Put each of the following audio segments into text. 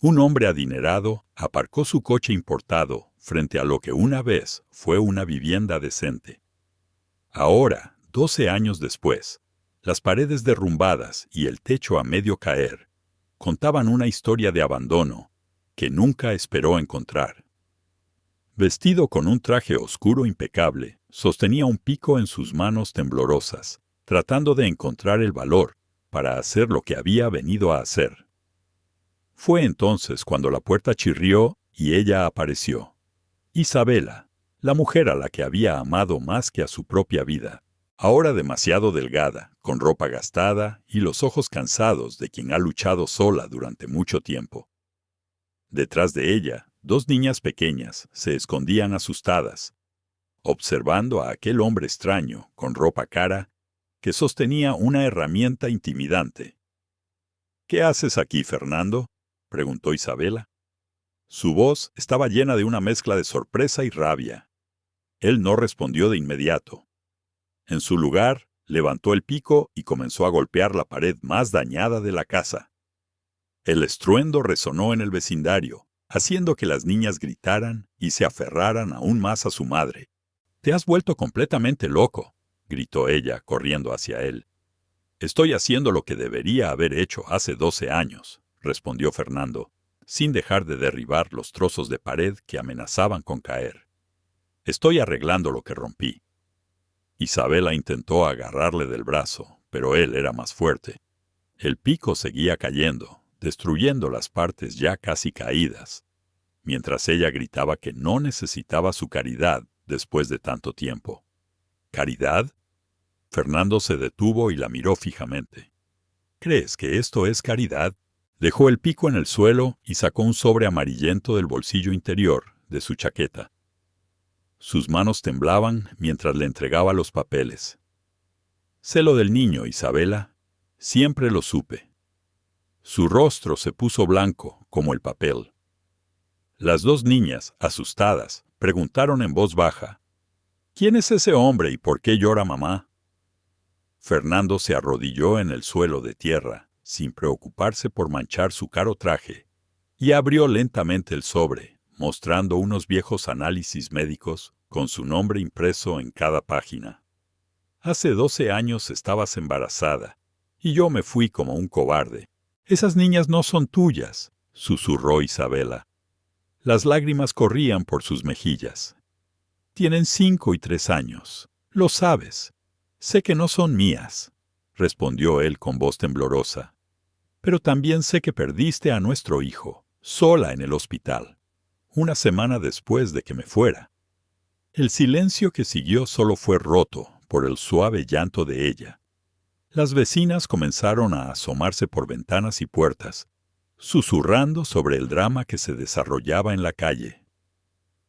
Un hombre adinerado aparcó su coche importado frente a lo que una vez fue una vivienda decente. Ahora, 12 años después, las paredes derrumbadas y el techo a medio caer contaban una historia de abandono que nunca esperó encontrar. Vestido con un traje oscuro impecable, sostenía un pico en sus manos temblorosas, tratando de encontrar el valor para hacer lo que había venido a hacer. Fue entonces cuando la puerta chirrió y ella apareció. Isabela, la mujer a la que había amado más que a su propia vida, ahora demasiado delgada, con ropa gastada y los ojos cansados de quien ha luchado sola durante mucho tiempo. Detrás de ella, dos niñas pequeñas se escondían asustadas, observando a aquel hombre extraño, con ropa cara, que sostenía una herramienta intimidante. «¿Qué haces aquí, Fernando?», preguntó Isabela. Su voz estaba llena de una mezcla de sorpresa y rabia. Él no respondió de inmediato. En su lugar, levantó el pico y comenzó a golpear la pared más dañada de la casa. El estruendo resonó en el vecindario, haciendo que las niñas gritaran y se aferraran aún más a su madre. «Te has vuelto completamente loco», gritó ella, corriendo hacia él. «Estoy haciendo lo que debería haber hecho hace 12 años», respondió Fernando, sin dejar de derribar los trozos de pared que amenazaban con caer. «Estoy arreglando lo que rompí». Isabela intentó agarrarle del brazo, pero él era más fuerte. El pico seguía cayendo, destruyendo las partes ya casi caídas, mientras ella gritaba que no necesitaba su caridad después de tanto tiempo. ¿Caridad? Fernando se detuvo y la miró fijamente. ¿Crees que esto es caridad? Dejó el pico en el suelo y sacó un sobre amarillento del bolsillo interior de su chaqueta. Sus manos temblaban mientras le entregaba los papeles. «Sé lo del niño, Isabela. Siempre lo supe». Su rostro se puso blanco como el papel. Las dos niñas, asustadas, preguntaron en voz baja: «¿Quién es ese hombre y por qué llora mamá?». Fernando se arrodilló en el suelo de tierra, sin preocuparse por manchar su caro traje, y abrió lentamente el sobre, mostrando unos viejos análisis médicos con su nombre impreso en cada página. «Hace 12 años estabas embarazada, y yo me fui como un cobarde. Esas niñas no son tuyas», susurró Isabela. Las lágrimas corrían por sus mejillas. «Tienen 5 y 3 años. Lo sabes. Sé que no son mías», respondió él con voz temblorosa. «Pero también sé que perdiste a nuestro hijo, sola en el hospital, una semana después de que me fuera». El silencio que siguió solo fue roto por el suave llanto de ella. Las vecinas comenzaron a asomarse por ventanas y puertas, susurrando sobre el drama que se desarrollaba en la calle.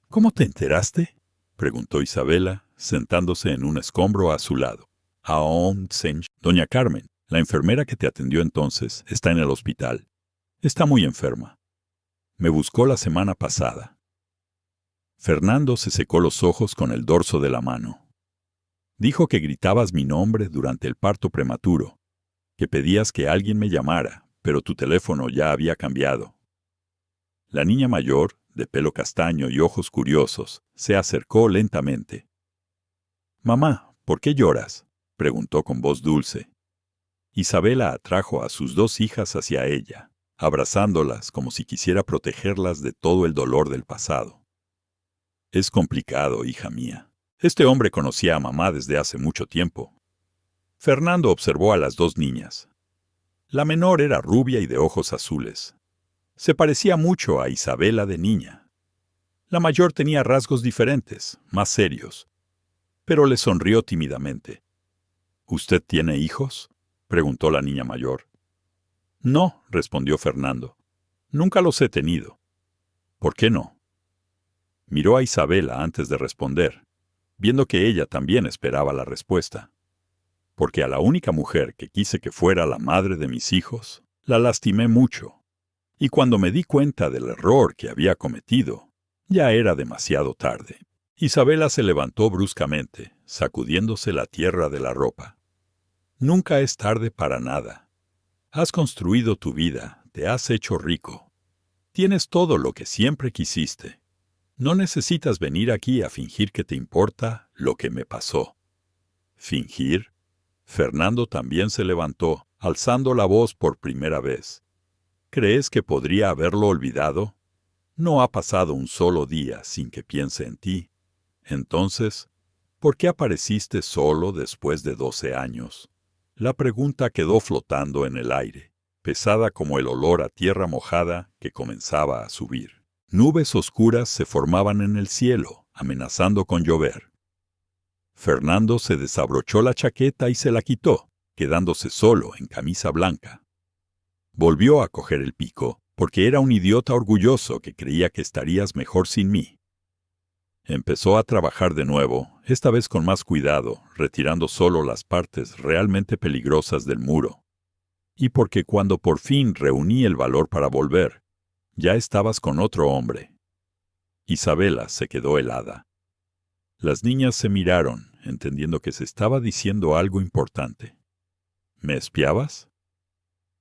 «¿Cómo te enteraste?», preguntó Isabela, sentándose en un escombro a su lado. «Doña Carmen, la enfermera que te atendió entonces, está en el hospital. Está muy enferma. Me buscó la semana pasada». Fernando se secó los ojos con el dorso de la mano. «Dijo que gritabas mi nombre durante el parto prematuro, que pedías que alguien me llamara, pero tu teléfono ya había cambiado». La niña mayor, de pelo castaño y ojos curiosos, se acercó lentamente. «Mamá, ¿por qué lloras?», preguntó con voz dulce. Isabela atrajo a sus dos hijas hacia ella, abrazándolas como si quisiera protegerlas de todo el dolor del pasado. «Es complicado, hija mía. Este hombre conocía a mamá desde hace mucho tiempo». Fernando observó a las dos niñas. La menor era rubia y de ojos azules. Se parecía mucho a Isabela de niña. La mayor tenía rasgos diferentes, más serios, pero le sonrió tímidamente. «¿Usted tiene hijos?», preguntó la niña mayor. «No», respondió Fernando. «Nunca los he tenido». «¿Por qué no?». Miró a Isabela antes de responder, viendo que ella también esperaba la respuesta. «Porque a la única mujer que quise que fuera la madre de mis hijos, la lastimé mucho. Y cuando me di cuenta del error que había cometido, ya era demasiado tarde». Isabela se levantó bruscamente, sacudiéndose la tierra de la ropa. «Nunca es tarde para nada. Has construido tu vida, te has hecho rico. Tienes todo lo que siempre quisiste. No necesitas venir aquí a fingir que te importa lo que me pasó. ¿Fingir? Fernando también se levantó, alzando la voz por primera vez. ¿Crees que podría haberlo olvidado? No ha pasado un solo día sin que piense en ti. Entonces, ¿por qué apareciste solo después de 12 años? La pregunta quedó flotando en el aire, pesada como el olor a tierra mojada que comenzaba a subir. Nubes oscuras se formaban en el cielo, amenazando con llover. Fernando se desabrochó la chaqueta y se la quitó, quedándose solo en camisa blanca. Volvió a coger el pico, porque era un idiota orgulloso que creía que estarías mejor sin mí. Empezó a trabajar de nuevo, esta vez con más cuidado, retirando solo las partes realmente peligrosas del muro. Y porque cuando por fin reuní el valor para volver, ya estabas con otro hombre. Isabela se quedó helada. Las niñas se miraron, entendiendo que se estaba diciendo algo importante. ¿Me espiabas?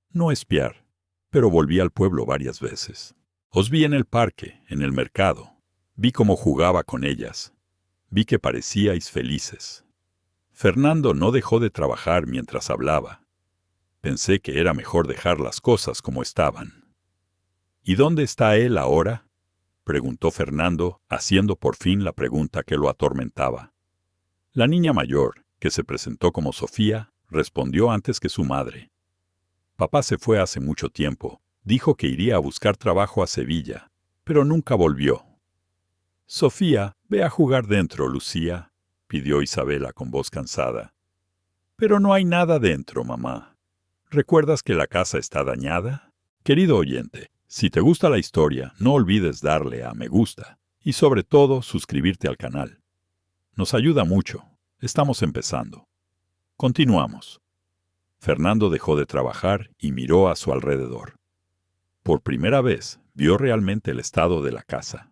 No espiar, pero volví al pueblo varias veces. Os vi en el parque, en el mercado. Vi cómo jugaba con ellas. Vi que parecíais felices. Fernando no dejó de trabajar mientras hablaba. Pensé que era mejor dejar las cosas como estaban. ¿Y dónde está él ahora?, preguntó Fernando, haciendo por fin la pregunta que lo atormentaba. La niña mayor, que se presentó como Sofía, respondió antes que su madre. Papá se fue hace mucho tiempo. Dijo que iría a buscar trabajo a Sevilla, pero nunca volvió. Sofía, ve a jugar dentro, Lucía, pidió Isabela con voz cansada. Pero no hay nada dentro, mamá. ¿Recuerdas que la casa está dañada? Querido oyente, si te gusta la historia, no olvides darle a me gusta y sobre todo suscribirte al canal. Nos ayuda mucho. Estamos empezando. Continuamos. Fernando dejó de trabajar y miró a su alrededor. Por primera vez, vio realmente el estado de la casa.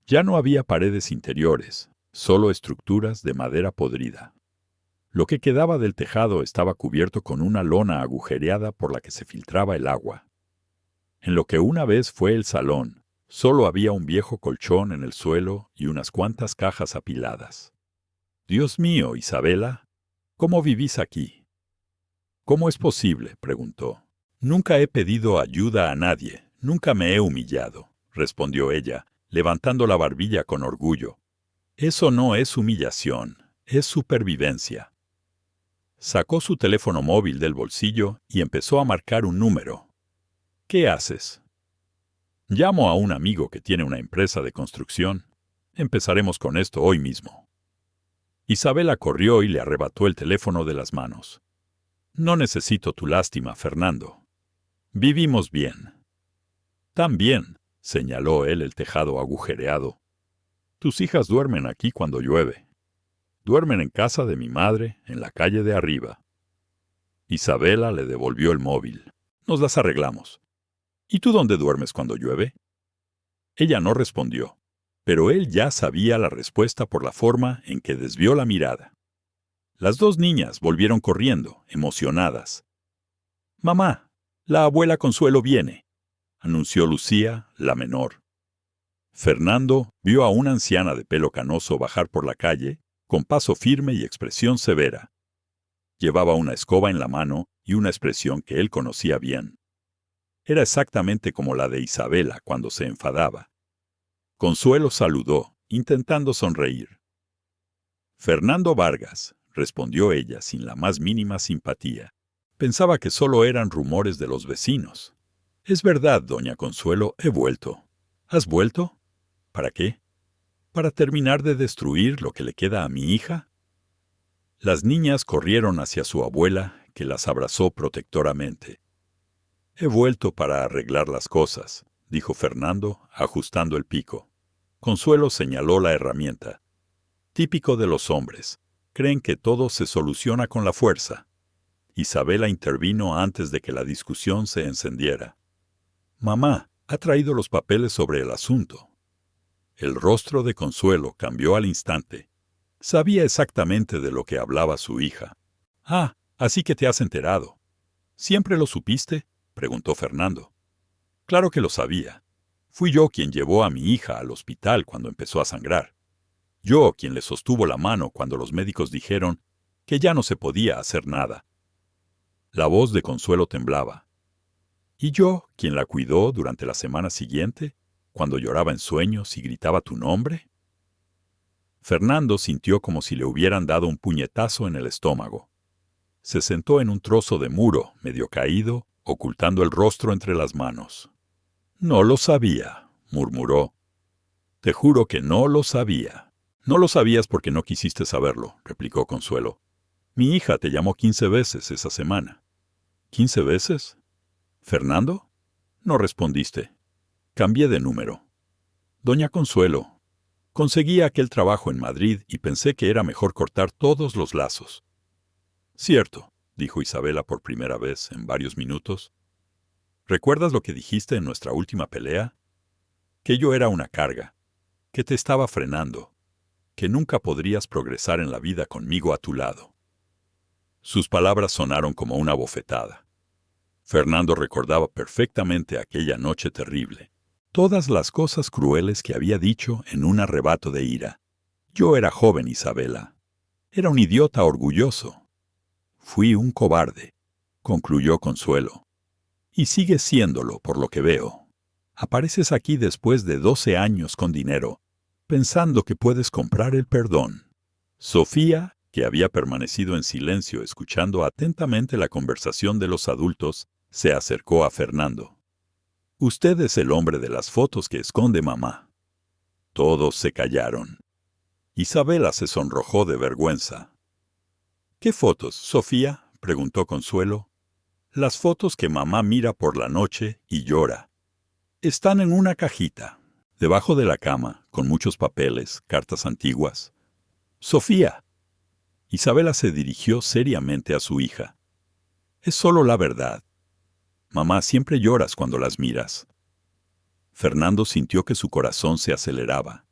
Ya no había paredes interiores, solo estructuras de madera podrida. Lo que quedaba del tejado estaba cubierto con una lona agujereada por la que se filtraba el agua. En lo que una vez fue el salón, solo había un viejo colchón en el suelo y unas cuantas cajas apiladas. «Dios mío, Isabela, ¿cómo vivís aquí?» «¿Cómo es posible?», preguntó. «Nunca he pedido ayuda a nadie, nunca me he humillado», respondió ella, levantando la barbilla con orgullo. «Eso no es humillación, es supervivencia». Sacó su teléfono móvil del bolsillo y empezó a marcar un número. «¿Qué haces?» «Llamo a un amigo que tiene una empresa de construcción. Empezaremos con esto hoy mismo». Isabela corrió y le arrebató el teléfono de las manos. «No necesito tu lástima, Fernando. Vivimos bien». «También», señaló él el tejado agujereado. «Tus hijas duermen aquí cuando llueve. Duermen en casa de mi madre, en la calle de arriba». Isabela le devolvió el móvil. «Nos las arreglamos. ¿Y tú dónde duermes cuando llueve?» Ella no respondió, pero él ya sabía la respuesta por la forma en que desvió la mirada. Las dos niñas volvieron corriendo, emocionadas. «Mamá, la abuela Consuelo viene», anunció Lucía, la menor. Fernando vio a una anciana de pelo canoso bajar por la calle, con paso firme y expresión severa. Llevaba una escoba en la mano y una expresión que él conocía bien. Era exactamente como la de Isabela cuando se enfadaba. Consuelo saludó, intentando sonreír. «Fernando Vargas», respondió ella sin la más mínima simpatía. Pensaba que solo eran rumores de los vecinos. «Es verdad, doña Consuelo, he vuelto». «¿Has vuelto? ¿Para qué? ¿Para terminar de destruir lo que le queda a mi hija?» Las niñas corrieron hacia su abuela, que las abrazó protectoramente. «He vuelto para arreglar las cosas», dijo Fernando, ajustando el pico. Consuelo señaló la herramienta. «Típico de los hombres. Creen que todo se soluciona con la fuerza». Isabela intervino antes de que la discusión se encendiera. «Mamá, ha traído los papeles sobre el asunto». El rostro de Consuelo cambió al instante. Sabía exactamente de lo que hablaba su hija. «Ah, así que te has enterado». «¿Siempre lo supiste?», preguntó Fernando. «Claro que lo sabía. Fui yo quien llevó a mi hija al hospital cuando empezó a sangrar. Yo quien le sostuvo la mano cuando los médicos dijeron que ya no se podía hacer nada. La voz de Consuelo temblaba. Y yo quien la cuidó durante la semana siguiente, cuando lloraba en sueños y gritaba tu nombre. Fernando sintió como si le hubieran dado un puñetazo en el estómago. Se sentó en un trozo de muro, medio caído, ocultando el rostro entre las manos. No lo sabía, murmuró. Te juro que no lo sabía. No lo sabías porque no quisiste saberlo, replicó Consuelo. Mi hija te llamó 15 veces esa semana. ¿15 veces? ¿Fernando? No respondiste. Cambié de número. Doña Consuelo. Conseguí aquel trabajo en Madrid y pensé que era mejor cortar todos los lazos. Cierto, dijo Isabela por primera vez en varios minutos. ¿Recuerdas lo que dijiste en nuestra última pelea? Que yo era una carga, que te estaba frenando, que nunca podrías progresar en la vida conmigo a tu lado. Sus palabras sonaron como una bofetada. Fernando recordaba perfectamente aquella noche terrible, todas las cosas crueles que había dicho en un arrebato de ira. Yo era joven, Isabela. Era un idiota orgulloso. Fui un cobarde, concluyó Consuelo. Y sigues siéndolo, por lo que veo. Apareces aquí después de 12 años con dinero, pensando que puedes comprar el perdón. Sofía, que había permanecido en silencio escuchando atentamente la conversación de los adultos, se acercó a Fernando. Usted es el hombre de las fotos que esconde mamá. Todos se callaron. Isabela se sonrojó de vergüenza. ¿Qué fotos, Sofía?, preguntó Consuelo. Las fotos que mamá mira por la noche y llora. Están en una cajita, debajo de la cama, con muchos papeles, cartas antiguas. Sofía. Isabela se dirigió seriamente a su hija. Es solo la verdad. Mamá, siempre lloras cuando las miras. Fernando sintió que su corazón se aceleraba.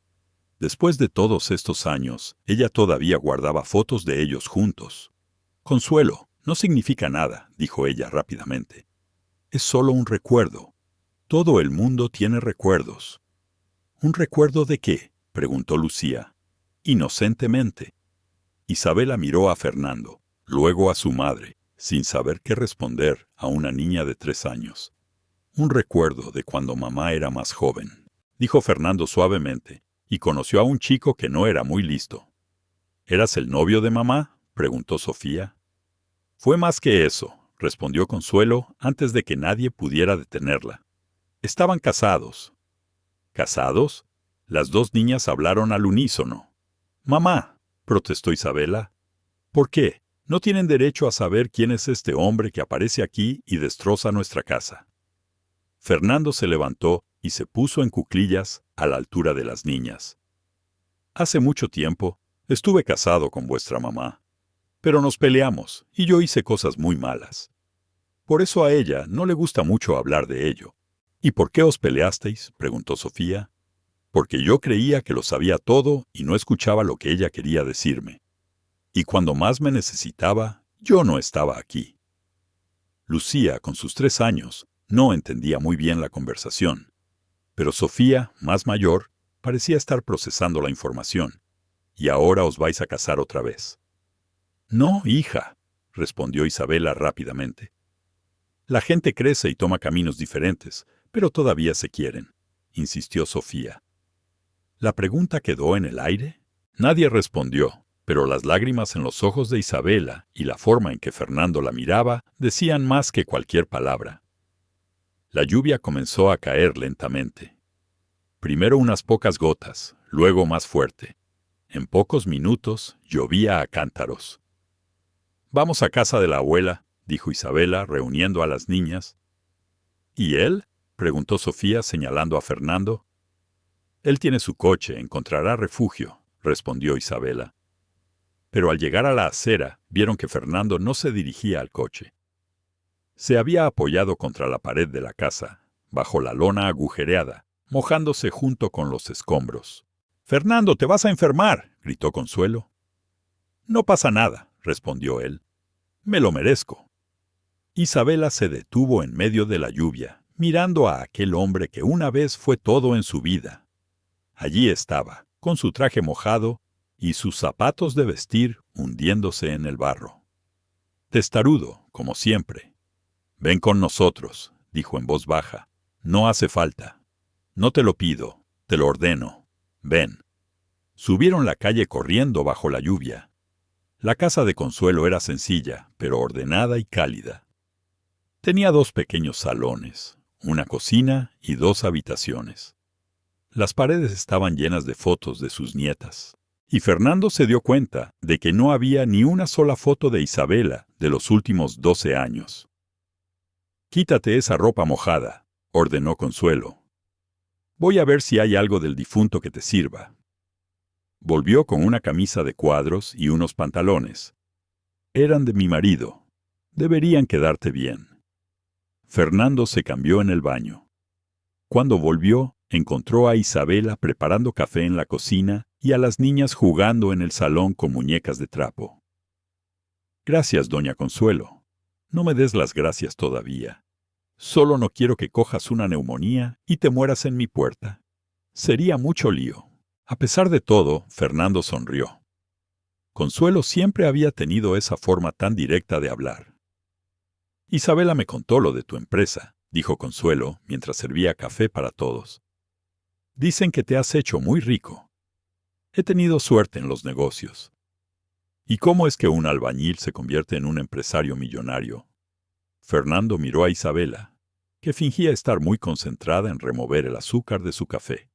Después de todos estos años, ella todavía guardaba fotos de ellos juntos. Consuelo, no significa nada, dijo ella rápidamente. Es solo un recuerdo. Todo el mundo tiene recuerdos. ¿Un recuerdo de qué?, preguntó Lucía, inocentemente. Isabela miró a Fernando, luego a su madre, sin saber qué responder a una niña de 3 años. Un recuerdo de cuando mamá era más joven, dijo Fernando suavemente, y conoció a un chico que no era muy listo. ¿Eras el novio de mamá?, preguntó Sofía. Fue más que eso, respondió Consuelo antes de que nadie pudiera detenerla. Estaban casados. ¿Casados? Las dos niñas hablaron al unísono. Mamá, protestó Isabela. ¿Por qué? No tienen derecho a saber quién es este hombre que aparece aquí y destroza nuestra casa. Fernando se levantó y se puso en cuclillas a la altura de las niñas. Hace mucho tiempo estuve casado con vuestra mamá, pero nos peleamos y yo hice cosas muy malas. Por eso a ella no le gusta mucho hablar de ello. ¿Y por qué os peleasteis?, preguntó Sofía. Porque yo creía que lo sabía todo y no escuchaba lo que ella quería decirme. Y cuando más me necesitaba, yo no estaba aquí. Lucía, con sus 3 años, no entendía muy bien la conversación. Pero Sofía, más mayor, parecía estar procesando la información. Y ahora os vais a casar otra vez. No, hija, respondió Isabela rápidamente. La gente crece y toma caminos diferentes, pero todavía se quieren, insistió Sofía. La pregunta quedó en el aire. Nadie respondió, pero las lágrimas en los ojos de Isabela y la forma en que Fernando la miraba decían más que cualquier palabra. La lluvia comenzó a caer lentamente. Primero unas pocas gotas, luego más fuerte. En pocos minutos llovía a cántaros. «Vamos a casa de la abuela», dijo Isabela, reuniendo a las niñas. «¿Y él?», preguntó Sofía señalando a Fernando. «Él tiene su coche, encontrará refugio», respondió Isabela. Pero al llegar a la acera, vieron que Fernando no se dirigía al coche. Se había apoyado contra la pared de la casa, bajo la lona agujereada, mojándose junto con los escombros. «Fernando, te vas a enfermar», gritó Consuelo. «No pasa nada», respondió él. «Me lo merezco». Isabela se detuvo en medio de la lluvia, mirando a aquel hombre que una vez fue todo en su vida. Allí estaba, con su traje mojado y sus zapatos de vestir hundiéndose en el barro. Testarudo, como siempre. «Ven con nosotros», dijo en voz baja. «No hace falta. No te lo pido, te lo ordeno. Ven». Subieron la calle corriendo bajo la lluvia. La casa de Consuelo era sencilla, pero ordenada y cálida. Tenía 2 pequeños salones, una cocina y 2 habitaciones. Las paredes estaban llenas de fotos de sus nietas, y Fernando se dio cuenta de que no había ni una sola foto de Isabela de los últimos 12 años. «Quítate esa ropa mojada», ordenó Consuelo. «Voy a ver si hay algo del difunto que te sirva». Volvió con una camisa de cuadros y unos pantalones. «Eran de mi marido. Deberían quedarte bien». Fernando se cambió en el baño. Cuando volvió, encontró a Isabela preparando café en la cocina y a las niñas jugando en el salón con muñecas de trapo. «Gracias, doña Consuelo. No me des las gracias todavía. Solo no quiero que cojas una neumonía y te mueras en mi puerta. Sería mucho lío». A pesar de todo, Fernando sonrió. Consuelo siempre había tenido esa forma tan directa de hablar. «Isabela me contó lo de tu empresa», dijo Consuelo mientras servía café para todos. «Dicen que te has hecho muy rico. He tenido suerte en los negocios». «¿Y cómo es que un albañil se convierte en un empresario millonario?». Fernando miró a Isabela, que fingía estar muy concentrada en remover el azúcar de su café.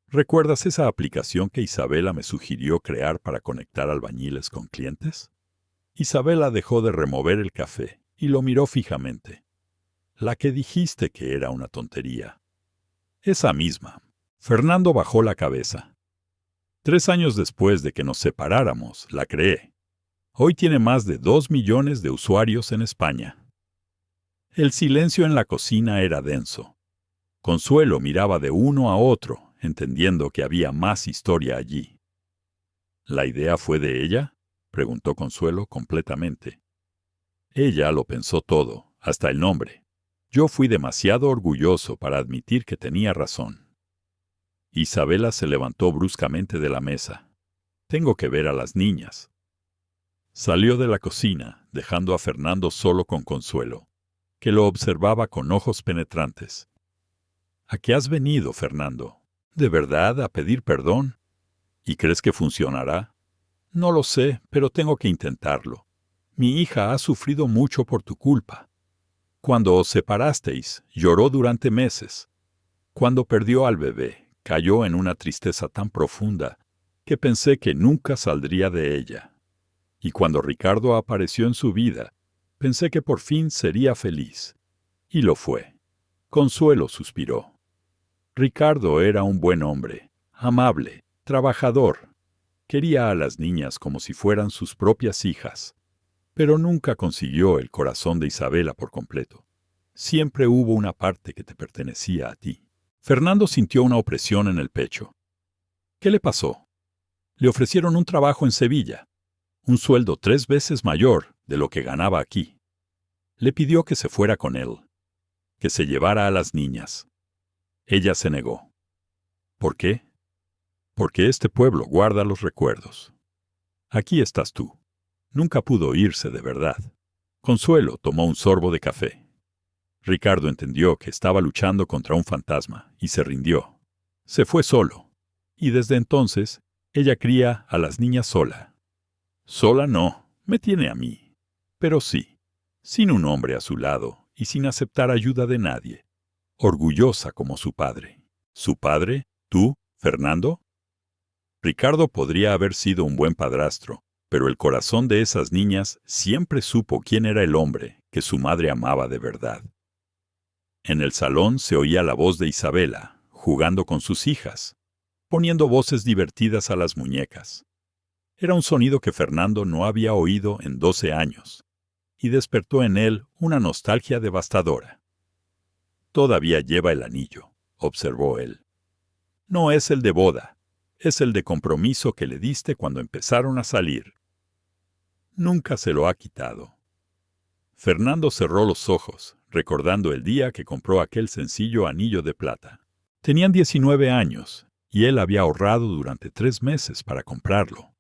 «¿Recuerdas esa aplicación que Isabela me sugirió crear para conectar albañiles con clientes?». Isabela dejó de remover el café y lo miró fijamente. «La que dijiste que era una tontería». «Esa misma». Fernando bajó la cabeza. 3 años después de que nos separáramos, la creé. Hoy tiene más de 2 millones de usuarios en España. El silencio en la cocina era denso. Consuelo miraba de uno a otro, entendiendo que había más historia allí. «¿La idea fue de ella?», preguntó Consuelo completamente. «Ella lo pensó todo, hasta el nombre. Yo fui demasiado orgulloso para admitir que tenía razón». Isabela se levantó bruscamente de la mesa. «Tengo que ver a las niñas». Salió de la cocina, dejando a Fernando solo con Consuelo, que lo observaba con ojos penetrantes. «¿A qué has venido, Fernando? ¿De verdad a pedir perdón? ¿Y crees que funcionará?». «No lo sé, pero tengo que intentarlo. Mi hija ha sufrido mucho por tu culpa. Cuando os separasteis, lloró durante meses. Cuando perdió al bebé, cayó en una tristeza tan profunda que pensé que nunca saldría de ella. Y cuando Ricardo apareció en su vida, pensé que por fin sería feliz. Y lo fue». Consuelo suspiró. «Ricardo era un buen hombre, amable, trabajador. Quería a las niñas como si fueran sus propias hijas, pero nunca consiguió el corazón de Isabela por completo. Siempre hubo una parte que te pertenecía a ti». Fernando sintió una opresión en el pecho. ¿Qué le pasó? Le ofrecieron un trabajo en Sevilla, un sueldo 3 veces mayor de lo que ganaba aquí. Le pidió que se fuera con él, que se llevara a las niñas. Ella se negó. ¿Por qué? Porque este pueblo guarda los recuerdos. Aquí estás tú. Nunca pudo irse de verdad. Consuelo tomó un sorbo de café. Ricardo entendió que estaba luchando contra un fantasma y se rindió. Se fue solo. Y desde entonces, ella cría a las niñas sola. Sola no, me tiene a mí. Pero sí, sin un hombre a su lado y sin aceptar ayuda de nadie. Orgullosa como su padre. ¿Su padre? ¿Tú, Fernando? Ricardo podría haber sido un buen padrastro, pero el corazón de esas niñas siempre supo quién era el hombre que su madre amaba de verdad. En el salón se oía la voz de Isabela, jugando con sus hijas, poniendo voces divertidas a las muñecas. Era un sonido que Fernando no había oído en 12 años, y despertó en él una nostalgia devastadora. «Todavía lleva el anillo», observó él. «No es el de boda, es el de compromiso que le diste cuando empezaron a salir. Nunca se lo ha quitado». Fernando cerró los ojos, recordando el día que compró aquel sencillo anillo de plata. Tenían 19 años, y él había ahorrado durante 3 meses para comprarlo.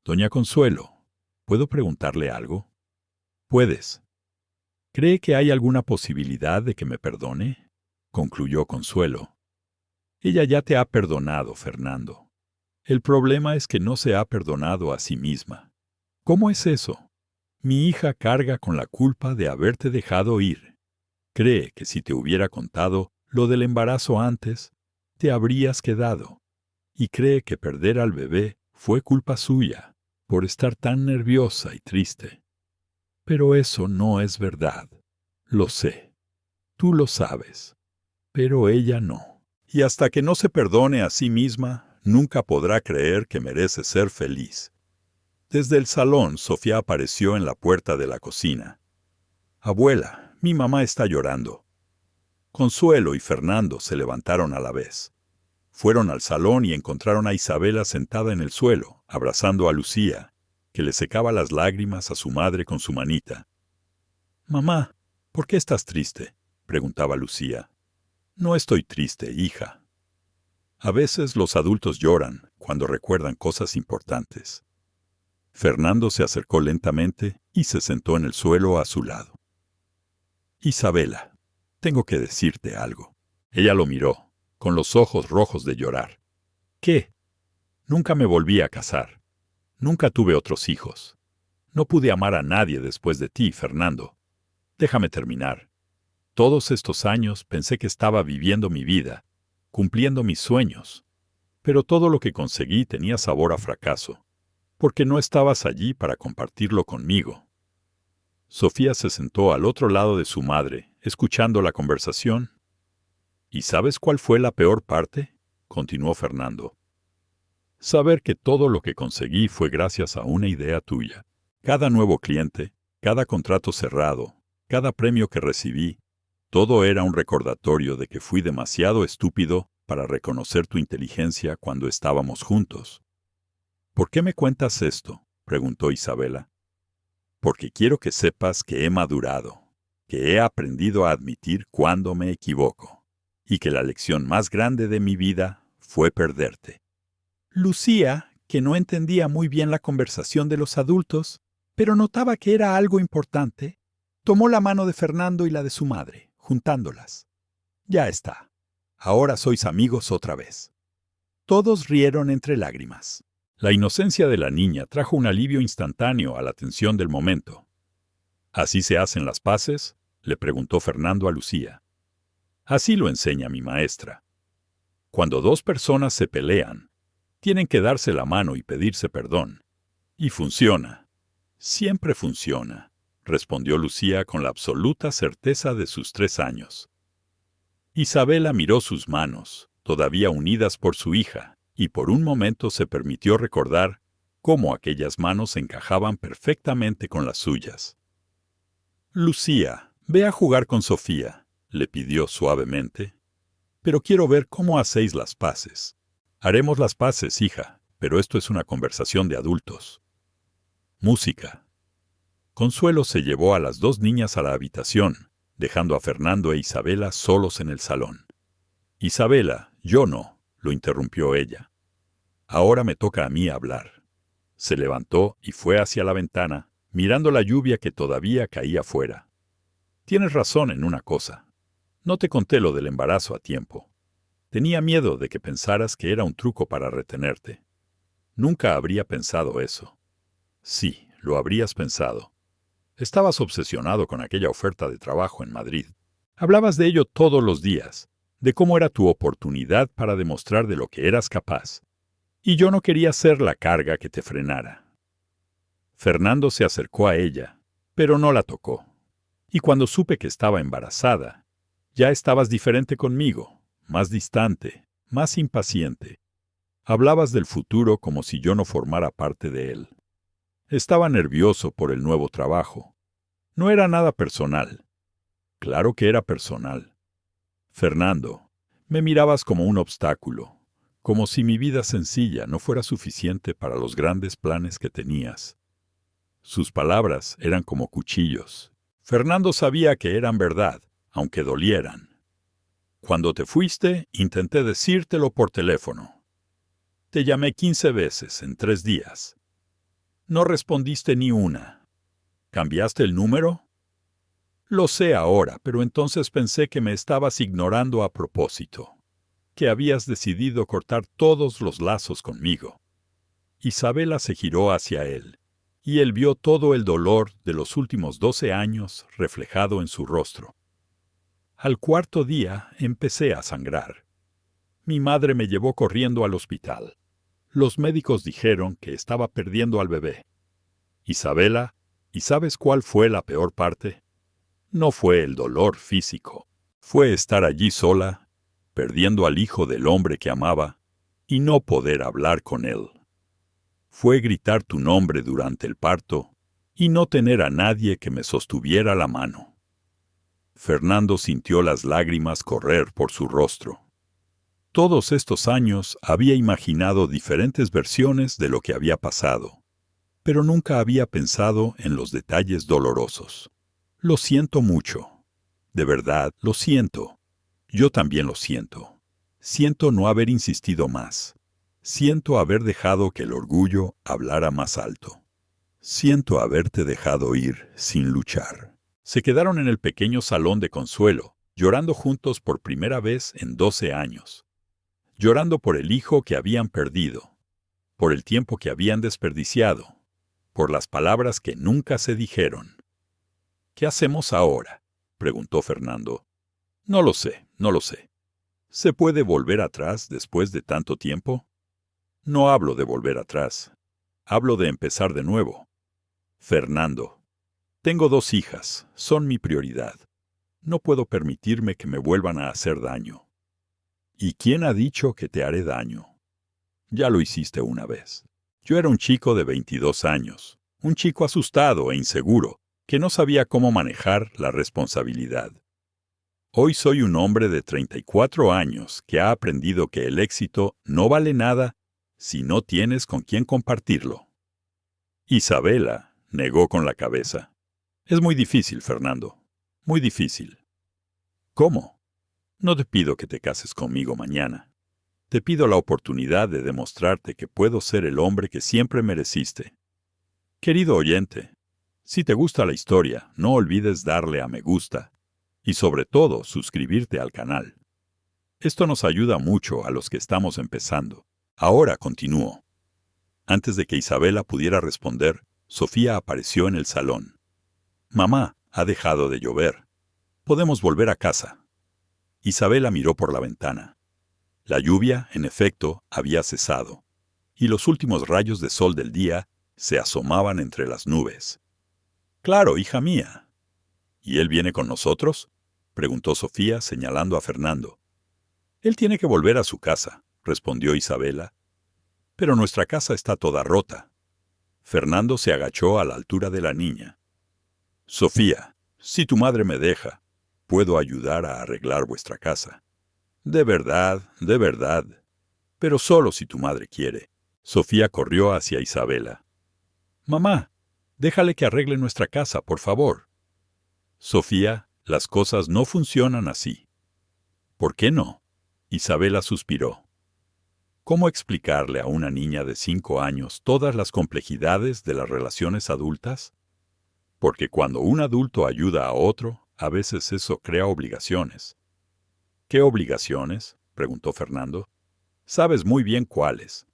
Doña Consuelo, ¿puedo preguntarle algo? Puedes. ¿Cree que hay alguna posibilidad de que me perdone? Concluyó Consuelo. Ella ya te ha perdonado, Fernando. El problema es que no se ha perdonado a sí misma. ¿Cómo es eso? Mi hija carga con la culpa de haberte dejado ir. Cree que si te hubiera contado lo del embarazo antes, te habrías quedado. Y cree que perder al bebé fue culpa suya, por estar tan nerviosa y triste. Pero eso no es verdad. Lo sé. Tú lo sabes. Pero ella no. Y hasta que no se perdone a sí misma, nunca podrá creer que merece ser feliz. Desde el salón, Sofía apareció en la puerta de la cocina. Abuela, mi mamá está llorando. Consuelo y Fernando se levantaron a la vez. Fueron al salón y encontraron a Isabela sentada en el suelo, abrazando a Lucía, que le secaba las lágrimas a su madre con su manita. «Mamá, ¿por qué estás triste?», preguntaba Lucía. «No estoy triste, hija. A veces los adultos lloran cuando recuerdan cosas importantes». Fernando se acercó lentamente y se sentó en el suelo a su lado. «Isabela, tengo que decirte algo». Ella lo miró, con los ojos rojos de llorar. «¿Qué?» «Nunca me volví a casar. Nunca tuve otros hijos. No pude amar a nadie después de ti, Fernando. Déjame terminar. Todos estos años pensé que estaba viviendo mi vida, cumpliendo mis sueños. Pero todo lo que conseguí tenía sabor a fracaso, porque no estabas allí para compartirlo conmigo». Sofía se sentó al otro lado de su madre, escuchando la conversación. «¿Y sabes cuál fue la peor parte?», continuó Fernando. «Saber que todo lo que conseguí fue gracias a una idea tuya. Cada nuevo cliente, cada contrato cerrado, cada premio que recibí, todo era un recordatorio de que fui demasiado estúpido para reconocer tu inteligencia cuando estábamos juntos». «¿Por qué me cuentas esto?», preguntó Isabela. «Porque quiero que sepas que he madurado, que he aprendido a admitir cuando me equivoco, y que la lección más grande de mi vida fue perderte». Lucía, que no entendía muy bien la conversación de los adultos, pero notaba que era algo importante, tomó la mano de Fernando y la de su madre, juntándolas. «Ya está. Ahora sois amigos otra vez». Todos rieron entre lágrimas. La inocencia de la niña trajo un alivio instantáneo a la tensión del momento. «¿Así se hacen las paces?», le preguntó Fernando a Lucía. «Así lo enseña mi maestra. Cuando dos personas se pelean, tienen que darse la mano y pedirse perdón. Y funciona. Siempre funciona», respondió Lucía con la absoluta certeza de sus 3 años. Isabela miró sus manos, todavía unidas por su hija, y por un momento se permitió recordar cómo aquellas manos encajaban perfectamente con las suyas. «Lucía, ve a jugar con Sofía», le pidió suavemente. «Pero quiero ver cómo hacéis las paces». «Haremos las paces, hija, pero esto es una conversación de adultos». Música. Consuelo se llevó a las 2 niñas a la habitación, dejando a Fernando e Isabela solos en el salón. «Isabela, yo no», lo interrumpió ella. «Ahora me toca a mí hablar». Se levantó y fue hacia la ventana, mirando la lluvia que todavía caía fuera. «Tienes razón en una cosa. No te conté lo del embarazo a tiempo. Tenía miedo de que pensaras que era un truco para retenerte. Nunca habría pensado eso». «Sí, lo habrías pensado. Estabas obsesionado con aquella oferta de trabajo en Madrid. Hablabas de ello todos los días, de cómo era tu oportunidad para demostrar de lo que eras capaz. Y yo no quería ser la carga que te frenara». Fernando se acercó a ella, pero no la tocó. «Y cuando supe que estaba embarazada, ya estabas diferente conmigo, más distante, más impaciente. Hablabas del futuro como si yo no formara parte de él». Estaba nervioso por el nuevo trabajo. No era nada personal. Claro que era personal. Fernando, me mirabas como un obstáculo, como si mi vida sencilla no fuera suficiente para los grandes planes que tenías. Sus palabras eran como cuchillos, Fernando sabía que eran verdad, aunque dolieran. Cuando te fuiste, intenté decírtelo por teléfono. Te llamé 15 veces en 3 días. No respondiste ni una. ¿Cambiaste el número? Lo sé ahora, pero entonces pensé que me estabas ignorando a propósito, que habías decidido cortar todos los lazos conmigo. Isabela se giró hacia él, y él vio todo el dolor de los últimos 12 años reflejado en su rostro. Al cuarto día empecé a sangrar. Mi madre me llevó corriendo al hospital. Los médicos dijeron que estaba perdiendo al bebé. Isabela, ¿y sabes cuál fue la peor parte? No fue el dolor físico, fue estar allí sola, perdiendo al hijo del hombre que amaba, y no poder hablar con él. Fue gritar tu nombre durante el parto y no tener a nadie que me sostuviera la mano. Fernando sintió las lágrimas correr por su rostro. Todos estos años había imaginado diferentes versiones de lo que había pasado, pero nunca había pensado en los detalles dolorosos. Lo siento mucho. De verdad, lo siento. Yo también lo siento. Siento no haber insistido más. Siento haber dejado que el orgullo hablara más alto. Siento haberte dejado ir sin luchar. Se quedaron en el pequeño salón de Consuelo, llorando juntos por primera vez en 12 años. Llorando por el hijo que habían perdido, por el tiempo que habían desperdiciado, por las palabras que nunca se dijeron. ¿Qué hacemos ahora?, preguntó Fernando. No lo sé, no lo sé. ¿Se puede volver atrás después de tanto tiempo? No hablo de volver atrás. Hablo de empezar de nuevo. Fernando, tengo 2 hijas, son mi prioridad. No puedo permitirme que me vuelvan a hacer daño. ¿Y quién ha dicho que te haré daño? Ya lo hiciste una vez. Yo era un chico de 22 años, un chico asustado e inseguro, que no sabía cómo manejar la responsabilidad. Hoy soy un hombre de 34 años que ha aprendido que el éxito no vale nada si no tienes con quién compartirlo. Isabela negó con la cabeza. Es muy difícil, Fernando. Muy difícil. ¿Cómo? No te pido que te cases conmigo mañana. Te pido la oportunidad de demostrarte que puedo ser el hombre que siempre mereciste. Querido oyente, si te gusta la historia, no olvides darle a me gusta y sobre todo suscribirte al canal. Esto nos ayuda mucho a los que estamos empezando. Ahora continúo. Antes de que Isabela pudiera responder, Sofía apareció en el salón. Mamá, ha dejado de llover. Podemos volver a casa. Isabela miró por la ventana. La lluvia, en efecto, había cesado, y los últimos rayos de sol del día se asomaban entre las nubes. Claro, hija mía. ¿Y él viene con nosotros?, preguntó Sofía señalando a Fernando. Él tiene que volver a su casa, respondió Isabela. Pero nuestra casa está toda rota. Fernando se agachó a la altura de la niña. Sofía, si tu madre me deja, puedo ayudar a arreglar vuestra casa. De verdad, pero solo si tu madre quiere. Sofía corrió hacia Isabela. Mamá, déjale que arregle nuestra casa, por favor. Sofía, las cosas no funcionan así. ¿Por qué no? Isabela suspiró. ¿Cómo explicarle a una niña de 5 años todas las complejidades de las relaciones adultas? Porque cuando un adulto ayuda a otro, a veces eso crea obligaciones. ¿Qué obligaciones?, preguntó Fernando. Sabes muy bien cuáles.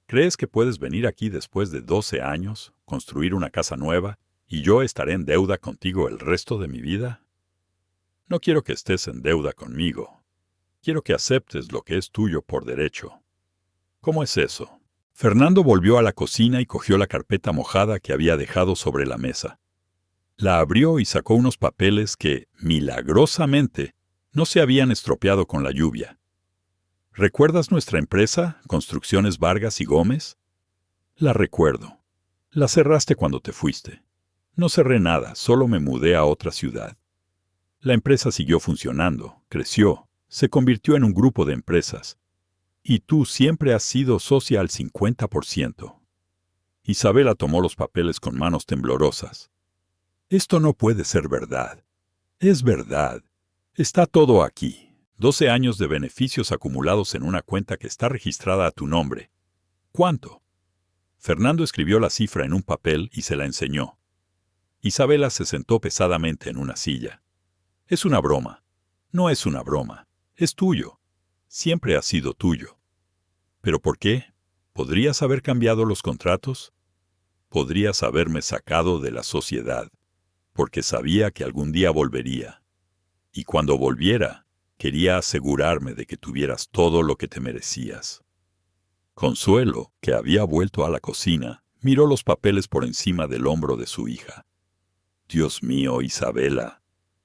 ¿Crees que puedes venir aquí después de 12 años, construir una casa nueva, y yo estaré en deuda contigo el resto de mi vida? No quiero que estés en deuda conmigo. Quiero que aceptes lo que es tuyo por derecho. ¿Cómo es eso? Fernando volvió a la cocina y cogió la carpeta mojada que había dejado sobre la mesa. La abrió y sacó unos papeles que, milagrosamente, no se habían estropeado con la lluvia. ¿Recuerdas nuestra empresa, Construcciones Vargas y Gómez? La recuerdo. La cerraste cuando te fuiste. No cerré nada, solo me mudé a otra ciudad. La empresa siguió funcionando, creció, se convirtió en un grupo de empresas. Y tú siempre has sido socia al 50%. Isabela tomó los papeles con manos temblorosas. Esto no puede ser verdad. Es verdad. Está todo aquí. 12 años de beneficios acumulados en una cuenta que está registrada a tu nombre. ¿Cuánto? Fernando escribió la cifra en un papel y se la enseñó. Isabela se sentó pesadamente en una silla. Es una broma. No es una broma. Es tuyo. Siempre ha sido tuyo. ¿Pero por qué? ¿Podrías haber cambiado los contratos? Podrías haberme sacado de la sociedad, porque sabía que algún día volvería. Y cuando volviera, quería asegurarme de que tuvieras todo lo que te merecías. Consuelo, que había vuelto a la cocina, miró los papeles por encima del hombro de su hija. Dios mío, Isabela.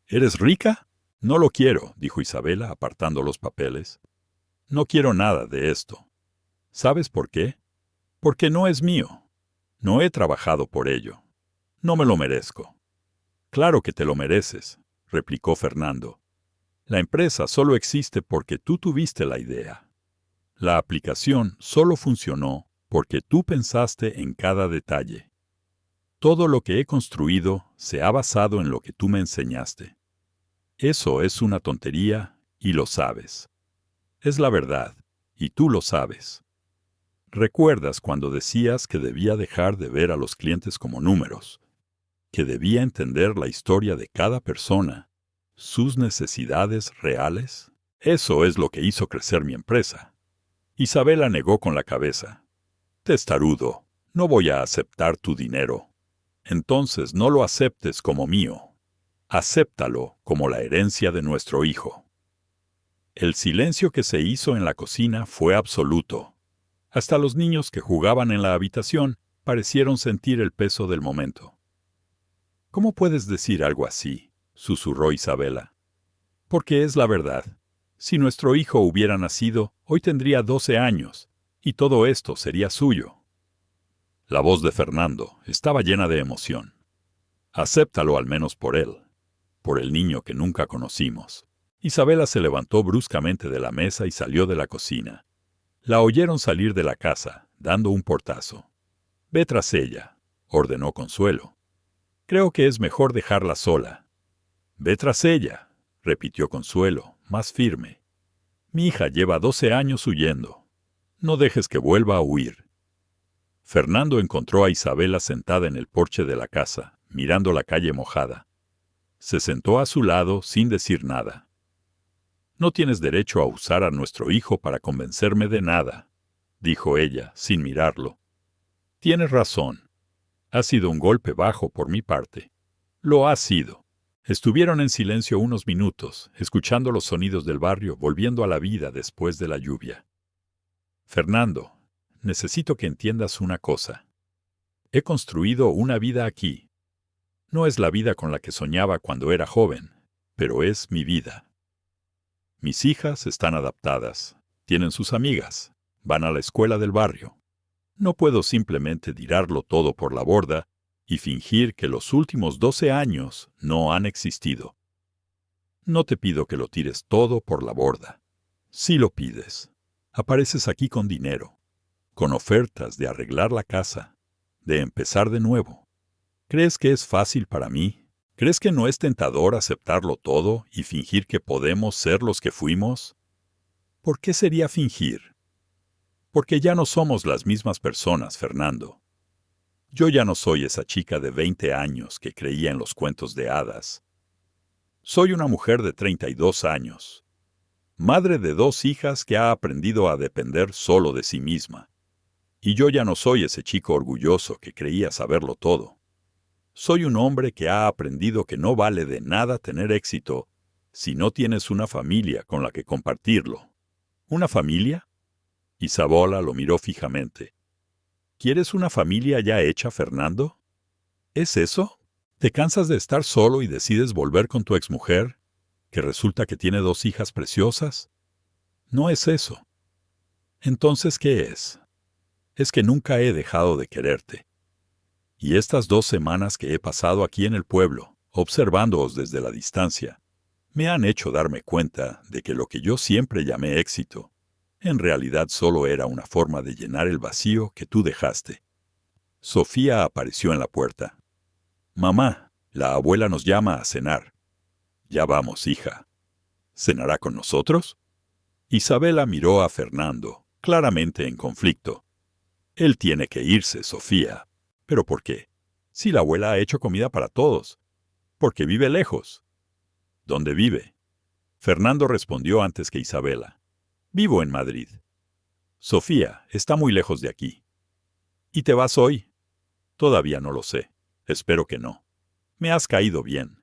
¿Eres rica? No lo quiero, dijo Isabela, apartando los papeles. No quiero nada de esto. ¿Sabes por qué? Porque no es mío. No he trabajado por ello. No me lo merezco. Claro que te lo mereces, replicó Fernando. La empresa solo existe porque tú tuviste la idea. La aplicación solo funcionó porque tú pensaste en cada detalle. Todo lo que he construido se ha basado en lo que tú me enseñaste. Eso es una tontería y lo sabes. Es la verdad, y tú lo sabes. ¿Recuerdas cuando decías que debía dejar de ver a los clientes como números? Que debía entender la historia de cada persona, sus necesidades reales? Eso es lo que hizo crecer mi empresa. Isabela negó con la cabeza. Testarudo, no voy a aceptar tu dinero. Entonces no lo aceptes como mío. Acéptalo como la herencia de nuestro hijo. El silencio que se hizo en la cocina fue absoluto. Hasta los niños que jugaban en la habitación parecieron sentir el peso del momento. ¿Cómo puedes decir algo así?, susurró Isabela. Porque es la verdad. Si nuestro hijo hubiera nacido, hoy tendría 12 años, y todo esto sería suyo. La voz de Fernando estaba llena de emoción. Acéptalo al menos por él, por el niño que nunca conocimos. Isabela se levantó bruscamente de la mesa y salió de la cocina. La oyeron salir de la casa, dando un portazo. Ve tras ella, ordenó Consuelo. Creo que es mejor dejarla sola. Ve tras ella, repitió Consuelo, más firme. Mi hija lleva 12 años huyendo. No dejes que vuelva a huir. Fernando encontró a Isabela sentada en el porche de la casa, mirando la calle mojada. Se sentó a su lado sin decir nada. No tienes derecho a usar a nuestro hijo para convencerme de nada, dijo ella, sin mirarlo. Tienes razón. Ha sido un golpe bajo por mi parte. Lo ha sido. Estuvieron en silencio unos minutos, escuchando los sonidos del barrio volviendo a la vida después de la lluvia. Fernando, necesito que entiendas una cosa. He construido una vida aquí. No es la vida con la que soñaba cuando era joven, pero es mi vida. Mis hijas están adaptadas, tienen sus amigas, van a la escuela del barrio. No puedo simplemente tirarlo todo por la borda y fingir que los últimos 12 años no han existido. No te pido que lo tires todo por la borda. Si lo pides, apareces aquí con dinero, con ofertas de arreglar la casa, de empezar de nuevo. ¿Crees que es fácil para mí? ¿Crees que no es tentador aceptarlo todo y fingir que podemos ser los que fuimos? ¿Por qué sería fingir? Porque ya no somos las mismas personas, Fernando. Yo ya no soy esa chica de 20 años que creía en los cuentos de hadas. Soy una mujer de 32 años, madre de 2 hijas que ha aprendido a depender solo de sí misma. Y yo ya no soy ese chico orgulloso que creía saberlo todo. Soy un hombre que ha aprendido que no vale de nada tener éxito si no tienes una familia con la que compartirlo. ¿Una familia? Isabela lo miró fijamente. ¿Quieres una familia ya hecha, Fernando? ¿Es eso? ¿Te cansas de estar solo y decides volver con tu exmujer, que resulta que tiene 2 hijas preciosas? No es eso. Entonces, ¿qué es? Es que nunca he dejado de quererte. Y estas 2 semanas que he pasado aquí en el pueblo, observándoos desde la distancia, me han hecho darme cuenta de que lo que yo siempre llamé éxito, en realidad solo era una forma de llenar el vacío que tú dejaste. Sofía apareció en la puerta. Mamá, La abuela nos llama a cenar. Ya vamos, hija. ¿Cenará con nosotros? Isabela miró a Fernando, claramente en conflicto. Él tiene que irse, Sofía. ¿Pero por qué? Si la abuela ha hecho comida para todos. Porque vive lejos. ¿Dónde vive? Fernando respondió antes que Isabela. Vivo en Madrid. Sofía, está muy lejos de aquí. ¿Y te vas hoy? Todavía no lo sé. Espero que no. Me has caído bien.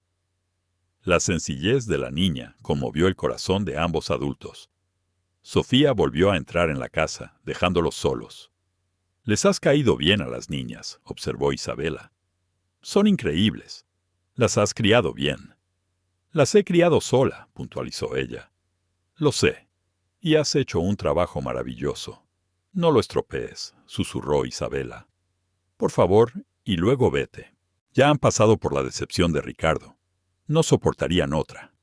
La sencillez de la niña conmovió el corazón de ambos adultos. Sofía volvió a entrar en la casa, dejándolos solos. Les has caído bien a las niñas, observó Isabela. Son increíbles. Las has criado bien. Las he criado sola, puntualizó ella. Lo sé. Y has hecho un trabajo maravilloso. No lo estropees, susurró Isabela. Por favor, y luego vete. Ya han pasado por la decepción de Ricardo. No soportarían otra.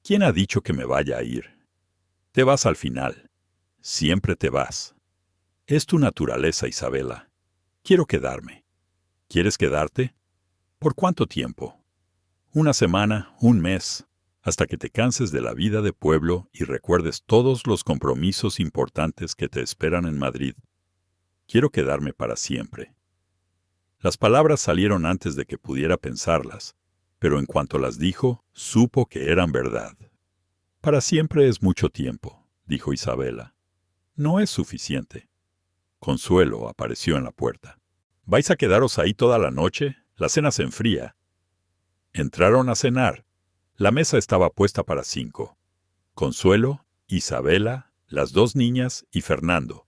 ¿Quién ha dicho que me vaya a ir? Te vas al final. Siempre te vas. Es tu naturaleza, Isabela. Quiero quedarme. ¿Quieres quedarte? ¿Por cuánto tiempo? Una semana, un mes, hasta que te canses de la vida de pueblo y recuerdes todos los compromisos importantes que te esperan en Madrid. Quiero quedarme para siempre. Las palabras salieron antes de que pudiera pensarlas, pero en cuanto las dijo, supo que eran verdad. Para siempre es mucho tiempo, dijo Isabela. No es suficiente. Consuelo apareció en la puerta. ¿Vais a quedaros ahí toda la noche? La cena se enfría. Entraron a cenar. La mesa estaba puesta para 5. Consuelo, Isabela, las 2 niñas y Fernando.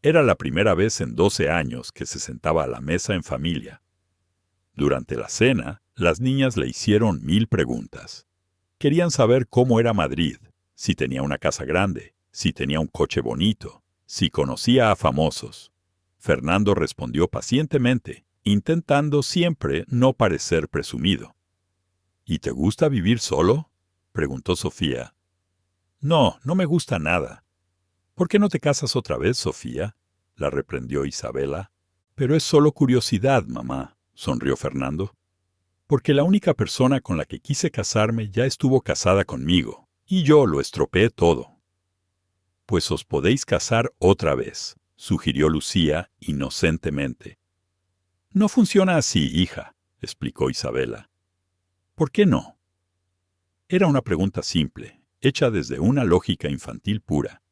Era la primera vez en 12 años que se sentaba a la mesa en familia. Durante la cena, las niñas le hicieron 1000 preguntas. Querían saber cómo era Madrid, si tenía una casa grande, si tenía un coche bonito, si conocía a famosos. Fernando respondió pacientemente, intentando siempre no parecer presumido. ¿Y te gusta vivir solo?, preguntó Sofía. No, no me gusta nada. ¿Por qué no te casas otra vez, Sofía?, la reprendió Isabela. Pero es solo curiosidad, mamá, sonrió Fernando. Porque la única persona con la que quise casarme ya estuvo casada conmigo, y yo lo estropeé todo. Pues os podéis casar otra vez, sugirió Lucía inocentemente. No funciona así, hija, explicó Isabela. ¿Por qué no? Era una pregunta simple, hecha desde una lógica infantil pura,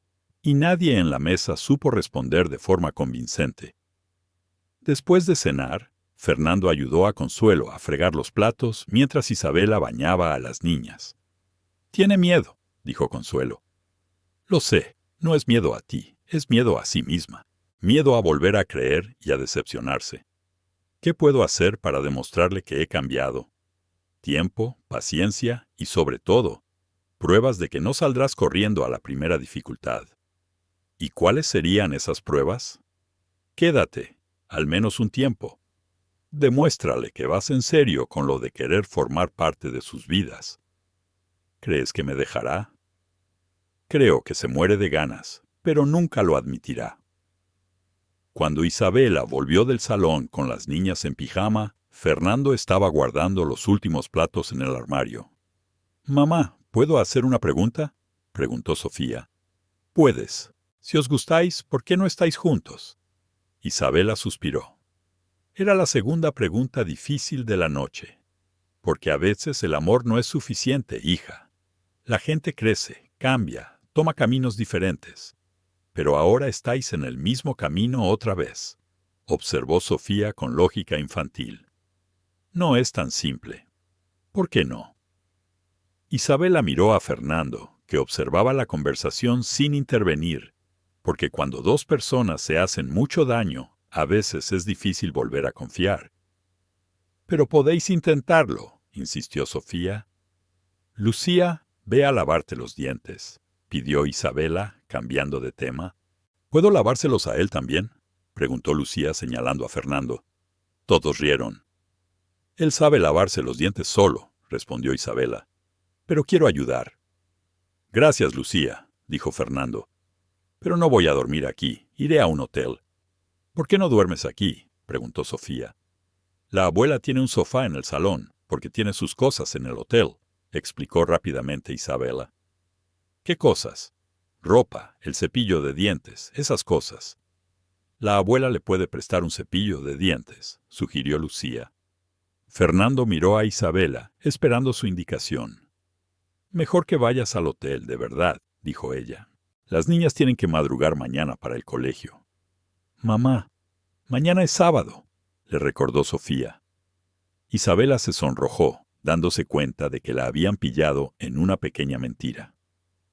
y nadie en la mesa supo responder de forma convincente. Después de cenar, Fernando ayudó a Consuelo a fregar los platos mientras Isabela bañaba a las niñas. «Tiene miedo», dijo Consuelo. «Lo sé, no es miedo a ti, es miedo a sí misma. Miedo a volver a creer y a decepcionarse. ¿Qué puedo hacer para demostrarle que he cambiado? Tiempo, paciencia y, sobre todo, pruebas de que no saldrás corriendo a la primera dificultad. ¿Y cuáles serían esas pruebas? Quédate, al menos un tiempo. Demuéstrale que vas en serio con lo de querer formar parte de sus vidas. ¿Crees que me dejará? Creo que se muere de ganas, pero nunca lo admitirá». Cuando Isabela volvió del salón con las niñas en pijama, Fernando estaba guardando los últimos platos en el armario. «Mamá, ¿puedo hacer una pregunta?», preguntó Sofía. «Puedes. Si os gustáis, ¿por qué no estáis juntos?». Isabela suspiró. Era la segunda pregunta difícil de la noche. Porque a veces el amor no es suficiente, hija. La gente crece, cambia, toma caminos diferentes. Pero ahora estáis en el mismo camino otra vez, observó Sofía con lógica infantil. No es tan simple. ¿Por qué no? Isabela miró a Fernando, que observaba la conversación sin intervenir, porque cuando 2 personas se hacen mucho daño, a veces es difícil volver a confiar. Pero podéis intentarlo, insistió Sofía. Lucía, ve a lavarte los dientes, pidió Isabela, cambiando de tema. ¿Puedo lavárselos a él también?, preguntó Lucía señalando a Fernando. Todos rieron. Él sabe lavarse los dientes solo, respondió Isabela. Pero quiero ayudar. Gracias, Lucía, dijo Fernando. Pero no voy a dormir aquí, iré a un hotel. ¿Por qué no duermes aquí?, preguntó Sofía. La abuela tiene un sofá en el salón. porque tiene sus cosas en el hotel, explicó rápidamente Isabela. ¿Qué cosas? Ropa, el cepillo de dientes, esas cosas. La abuela le puede prestar un cepillo de dientes, sugirió Lucía. Fernando miró a Isabela, esperando su indicación. Mejor que vayas al hotel, de verdad, dijo ella. Las niñas tienen que madrugar mañana para el colegio. Mamá, mañana es sábado, le recordó Sofía. Isabela se sonrojó, dándose cuenta de que la habían pillado en una pequeña mentira.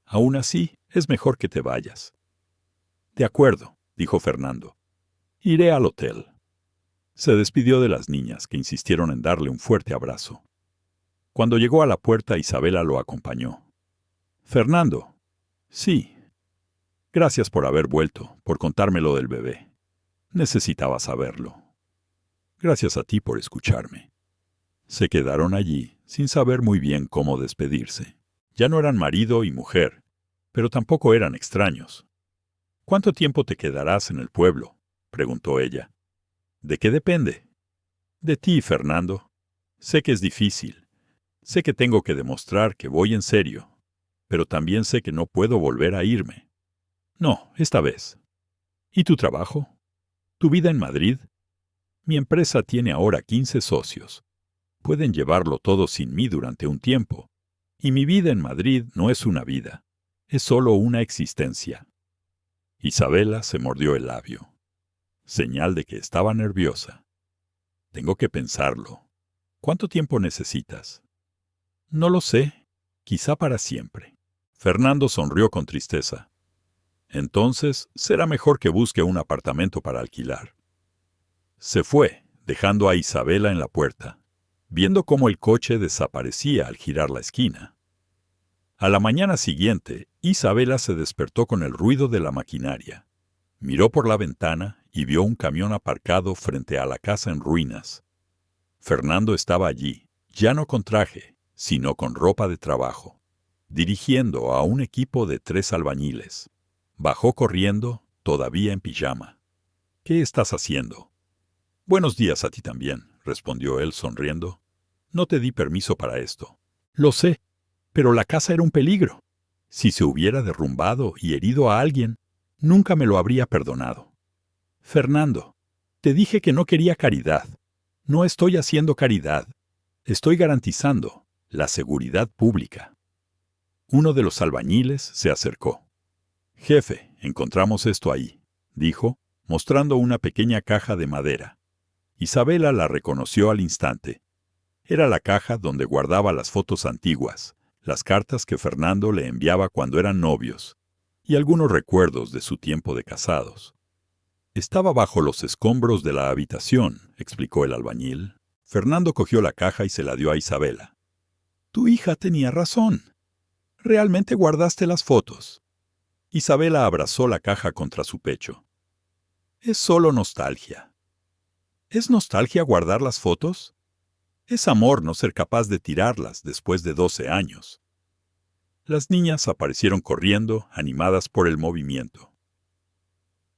Aún así, es mejor que te vayas. De acuerdo, dijo Fernando. Iré al hotel. Se despidió de las niñas, que insistieron en darle un fuerte abrazo. Cuando llegó a la puerta, Isabela lo acompañó. Fernando. Sí. Gracias por haber vuelto, por contarme lo del bebé. Necesitaba saberlo. Gracias a ti por escucharme. Se quedaron allí, sin saber muy bien cómo despedirse. Ya no eran marido y mujer, pero tampoco eran extraños. ¿Cuánto tiempo te quedarás en el pueblo?, preguntó ella. ¿De qué depende? De ti, Fernando. Sé que es difícil. Sé que tengo que demostrar que voy en serio, pero también sé que no puedo volver a irme. No, esta vez. ¿Y tu trabajo? ¿Tu vida en Madrid? Mi empresa tiene ahora 15 socios. Pueden llevarlo todo sin mí durante un tiempo. Y mi vida en Madrid no es una vida. Es solo una existencia. Isabela se mordió el labio. Señal de que estaba nerviosa. Tengo que pensarlo. ¿Cuánto tiempo necesitas? No lo sé. Quizá para siempre. Fernando sonrió con tristeza. Entonces, será mejor que busque un apartamento para alquilar. Se fue, dejando a Isabela en la puerta, viendo cómo el coche desaparecía al girar la esquina. A la mañana siguiente, Isabela se despertó con el ruido de la maquinaria. Miró por la ventana y vio un camión aparcado frente a la casa en ruinas. Fernando estaba allí, ya no con traje, sino con ropa de trabajo, dirigiendo a un equipo de 3 albañiles. Bajó corriendo, todavía en pijama. ¿Qué estás haciendo? Buenos días a ti también, respondió él sonriendo. No te di permiso para esto. Lo sé, pero la casa era un peligro. Si se hubiera derrumbado y herido a alguien, nunca me lo habría perdonado. Fernando, te dije que no quería caridad. No estoy haciendo caridad. Estoy garantizando la seguridad pública. Uno de los albañiles se acercó. Jefe, encontramos esto ahí, dijo, mostrando una pequeña caja de madera. Isabela la reconoció al instante. Era la caja donde guardaba las fotos antiguas, las cartas que Fernando le enviaba cuando eran novios, y algunos recuerdos de su tiempo de casados. Estaba bajo los escombros de la habitación, explicó el albañil. Fernando cogió la caja y se la dio a Isabela. Tu hija tenía razón. Realmente guardaste las fotos. Isabela abrazó la caja contra su pecho. Es solo nostalgia. ¿Es nostalgia guardar las fotos? Es amor no ser capaz de tirarlas después de 12 años. Las niñas aparecieron corriendo, animadas por el movimiento.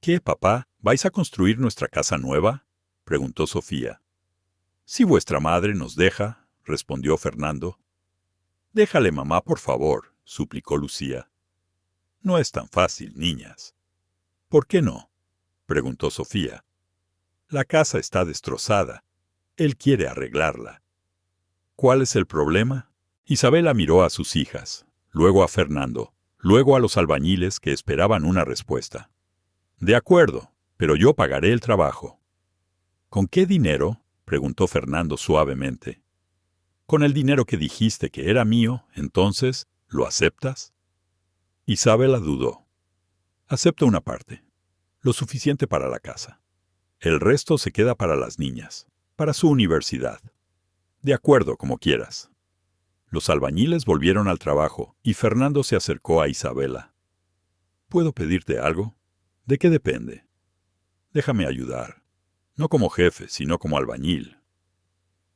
¿Qué, papá? ¿Vais a construir nuestra casa nueva?, preguntó Sofía. Si vuestra madre nos deja, respondió Fernando. Déjale, mamá, por favor, suplicó Lucía. No es tan fácil, niñas. ¿Por qué no?, preguntó Sofía. La casa está destrozada. Él quiere arreglarla. ¿Cuál es el problema? Isabela miró a sus hijas, luego a Fernando, luego a los albañiles que esperaban una respuesta. De acuerdo, pero yo pagaré el trabajo. ¿Con qué dinero?, preguntó Fernando suavemente. Con el dinero que dijiste que era mío, entonces, ¿lo aceptas? Isabela dudó. Acepto una parte, lo suficiente para la casa. El resto se queda para las niñas, para su universidad. De acuerdo, como quieras. Los albañiles volvieron al trabajo y Fernando se acercó a Isabela. ¿Puedo pedirte algo? ¿De qué depende? Déjame ayudar. No como jefe, sino como albañil.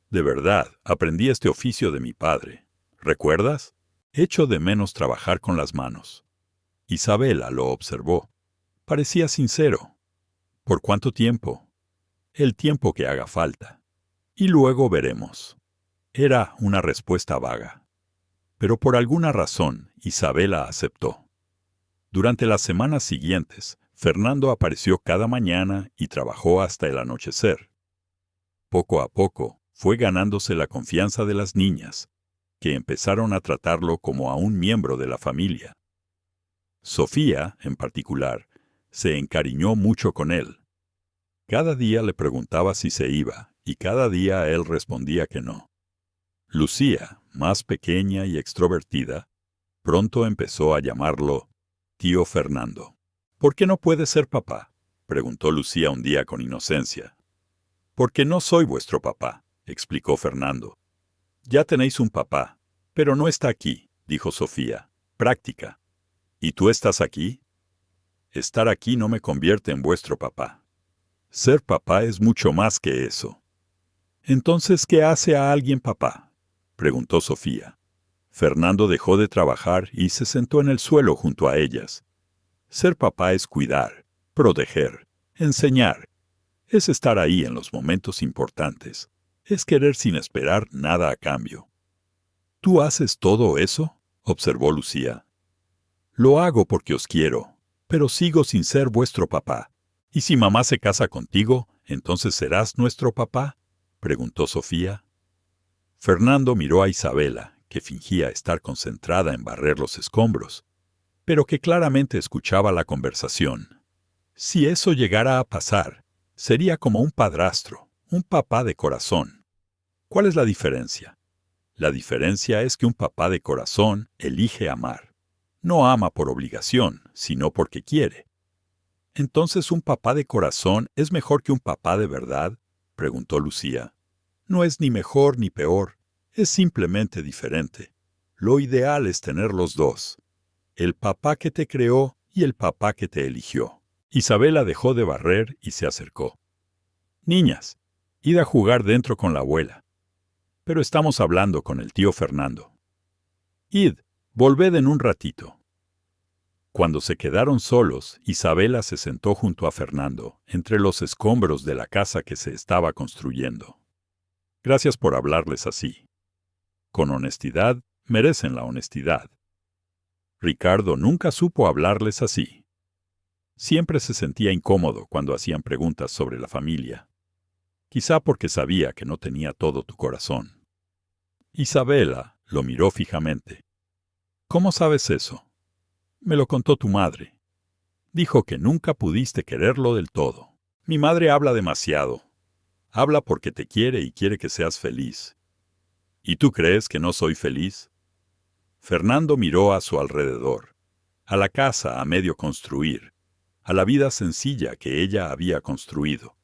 De verdad, aprendí este oficio de mi padre. ¿Recuerdas? Echo de menos trabajar con las manos. Isabela lo observó. Parecía sincero. ¿Por cuánto tiempo? El tiempo que haga falta. Y luego veremos. Era una respuesta vaga. Pero por alguna razón, Isabela aceptó. Durante las semanas siguientes, Fernando apareció cada mañana y trabajó hasta el anochecer. Poco a poco, fue ganándose la confianza de las niñas, que empezaron a tratarlo como a un miembro de la familia. Sofía, en particular, se encariñó mucho con él. Cada día le preguntaba si se iba, y cada día él respondía que no. Lucía, más pequeña y extrovertida, pronto empezó a llamarlo tío Fernando. «¿Por qué no puede ser papá?», preguntó Lucía un día con inocencia. «Porque no soy vuestro papá», explicó Fernando. «Ya tenéis un papá, pero no está aquí», dijo Sofía. «Práctica». «¿Y tú estás aquí?». «Estar aquí no me convierte en vuestro papá. Ser papá es mucho más que eso». «Entonces, ¿qué hace a alguien papá?», preguntó Sofía. Fernando dejó de trabajar y se sentó en el suelo junto a ellas. Ser papá es cuidar, proteger, enseñar. Es estar ahí en los momentos importantes. Es querer sin esperar nada a cambio. «¿Tú haces todo eso?», observó Lucía. «Lo hago porque os quiero, pero sigo sin ser vuestro papá. ¿Y si mamá se casa contigo, entonces serás nuestro papá?», preguntó Sofía. Fernando miró a Isabela, que fingía estar concentrada en barrer los escombros, pero que claramente escuchaba la conversación. Si eso llegara a pasar, sería como un padrastro, un papá de corazón. ¿Cuál es la diferencia? La diferencia es que un papá de corazón elige amar. No ama por obligación, sino porque quiere. ¿Entonces un papá de corazón es mejor que un papá de verdad?, preguntó Lucía. No es ni mejor ni peor, es simplemente diferente. Lo ideal es tener los dos. El papá que te creó y el papá que te eligió. Isabela dejó de barrer y se acercó. «Niñas, id a jugar dentro con la abuela. Pero estamos hablando con el tío Fernando. Id, volved en un ratito». Cuando se quedaron solos, Isabela se sentó junto a Fernando, entre los escombros de la casa que se estaba construyendo. «Gracias por hablarles así. Con honestidad, merecen la honestidad. Ricardo nunca supo hablarles así. Siempre se sentía incómodo cuando hacían preguntas sobre la familia. Quizá porque sabía que no tenía todo tu corazón». Isabela lo miró fijamente. «¿Cómo sabes eso?». «Me lo contó tu madre. Dijo que nunca pudiste quererlo del todo. Mi madre habla demasiado. Habla porque te quiere y quiere que seas feliz. ¿Y tú crees que no soy feliz?». Fernando miró a su alrededor, a la casa a medio construir, a la vida sencilla que ella había construido.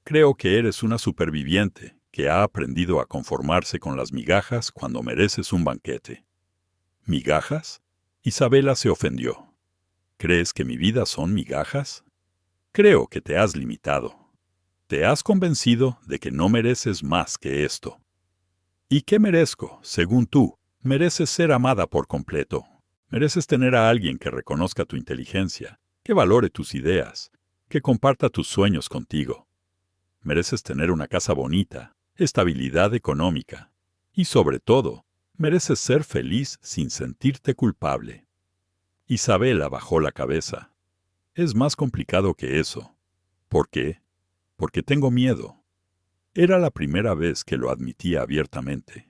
«Creo que eres una superviviente que ha aprendido a conformarse con las migajas cuando mereces un banquete». «¿Migajas?». Isabela se ofendió. «¿Crees que mi vida son migajas?». «Creo que te has limitado. Te has convencido de que no mereces más que esto». «¿Y qué merezco, según tú?». «Mereces ser amada por completo. Mereces tener a alguien que reconozca tu inteligencia, que valore tus ideas, que comparta tus sueños contigo. Mereces tener una casa bonita, estabilidad económica. Y sobre todo, mereces ser feliz sin sentirte culpable». Isabela bajó la cabeza. «Es más complicado que eso». «¿Por qué?». «Porque tengo miedo». Era la primera vez que lo admitía abiertamente.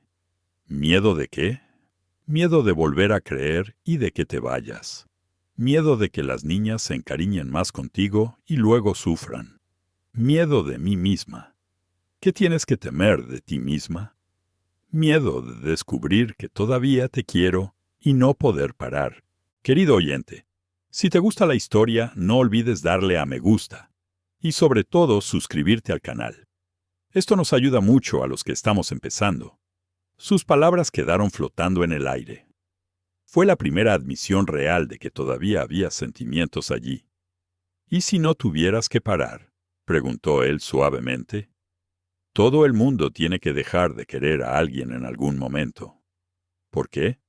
«¿Miedo de qué?». «Miedo de volver a creer y de que te vayas. Miedo de que las niñas se encariñen más contigo y luego sufran. Miedo de mí misma». «¿Qué tienes que temer de ti misma?». «Miedo de descubrir que todavía te quiero y no poder parar». Querido oyente, si te gusta la historia, no olvides darle a me gusta y sobre todo suscribirte al canal. Esto nos ayuda mucho a los que estamos empezando. Sus palabras quedaron flotando en el aire. Fue la primera admisión real de que todavía había sentimientos allí. «¿Y si no tuvieras que parar?», preguntó él suavemente. «Todo el mundo tiene que dejar de querer a alguien en algún momento». «¿Por qué?».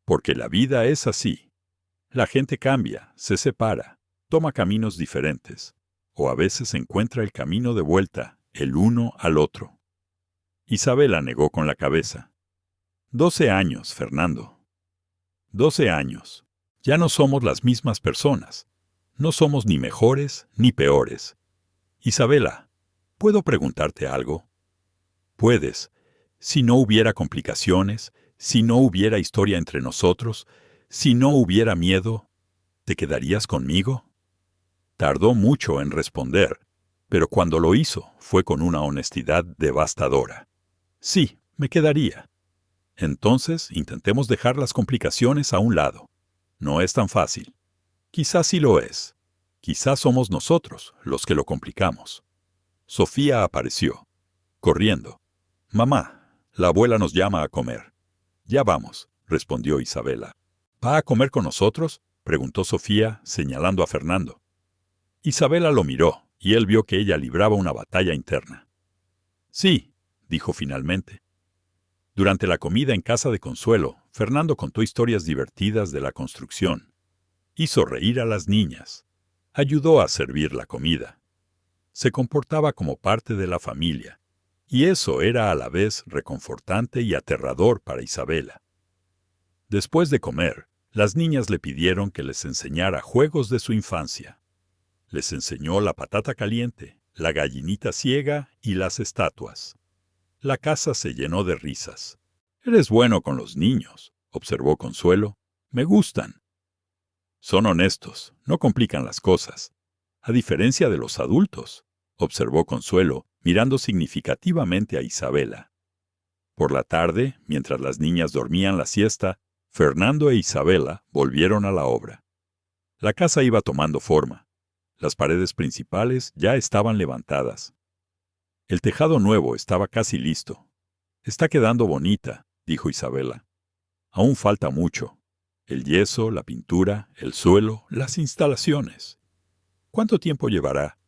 «Porque la vida es así. La gente cambia, se separa, toma caminos diferentes, o a veces encuentra el camino de vuelta, el uno al otro». Isabela negó con la cabeza. 12 años, Fernando. 12 años. Ya no somos las mismas personas. No somos ni mejores ni peores. Isabela, ¿puedo preguntarte algo? Puedes. Si no hubiera complicaciones, si no hubiera historia entre nosotros, si no hubiera miedo, ¿te quedarías conmigo? Tardó mucho en responder, pero cuando lo hizo fue con una honestidad devastadora. Sí, me quedaría. Entonces intentemos dejar las complicaciones a un lado. No es tan fácil. Quizás sí lo es. Quizás somos nosotros los que lo complicamos. Sofía apareció, corriendo. Mamá, la abuela nos llama a comer. Ya vamos, respondió Isabela. ¿Va a comer con nosotros?, preguntó Sofía, señalando a Fernando. Isabela lo miró, y él vio que ella libraba una batalla interna. Sí, dijo finalmente. Durante la comida en casa de Consuelo, Fernando contó historias divertidas de la construcción. Hizo reír a las niñas. Ayudó a servir la comida. Se comportaba como parte de la familia, y eso era a la vez reconfortante y aterrador para Isabela. Después de comer, las niñas le pidieron que les enseñara juegos de su infancia. Les enseñó la patata caliente, la gallinita ciega y las estatuas. La casa se llenó de risas. «Eres bueno con los niños», observó Consuelo. «Me gustan. Son honestos, no complican las cosas. A diferencia de los adultos», observó Consuelo, mirando significativamente a Isabela. Por la tarde, mientras las niñas dormían la siesta, Fernando e Isabela volvieron a la obra. La casa iba tomando forma. Las paredes principales ya estaban levantadas. El tejado nuevo estaba casi listo. «Está quedando bonita», dijo Isabela. «Aún falta mucho. El yeso, la pintura, el suelo, las instalaciones. ¿Cuánto tiempo llevará?»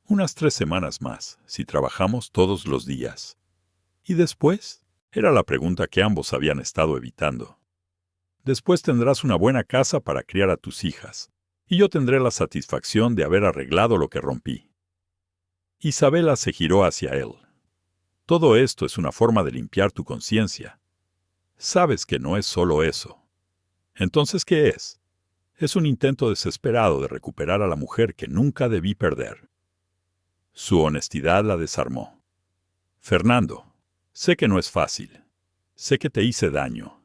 «Unas 3 semanas más, si trabajamos todos los días». «¿Y después?», era la pregunta que ambos habían estado evitando. «Después tendrás una buena casa para criar a tus hijas, y yo tendré la satisfacción de haber arreglado lo que rompí». Isabela se giró hacia él. «Todo esto es una forma de limpiar tu conciencia. Sabes que no es solo eso. ¿Entonces qué es? Es un intento desesperado de recuperar a la mujer que nunca debí perder». Su honestidad la desarmó. «Fernando, sé que no es fácil. Sé que te hice daño.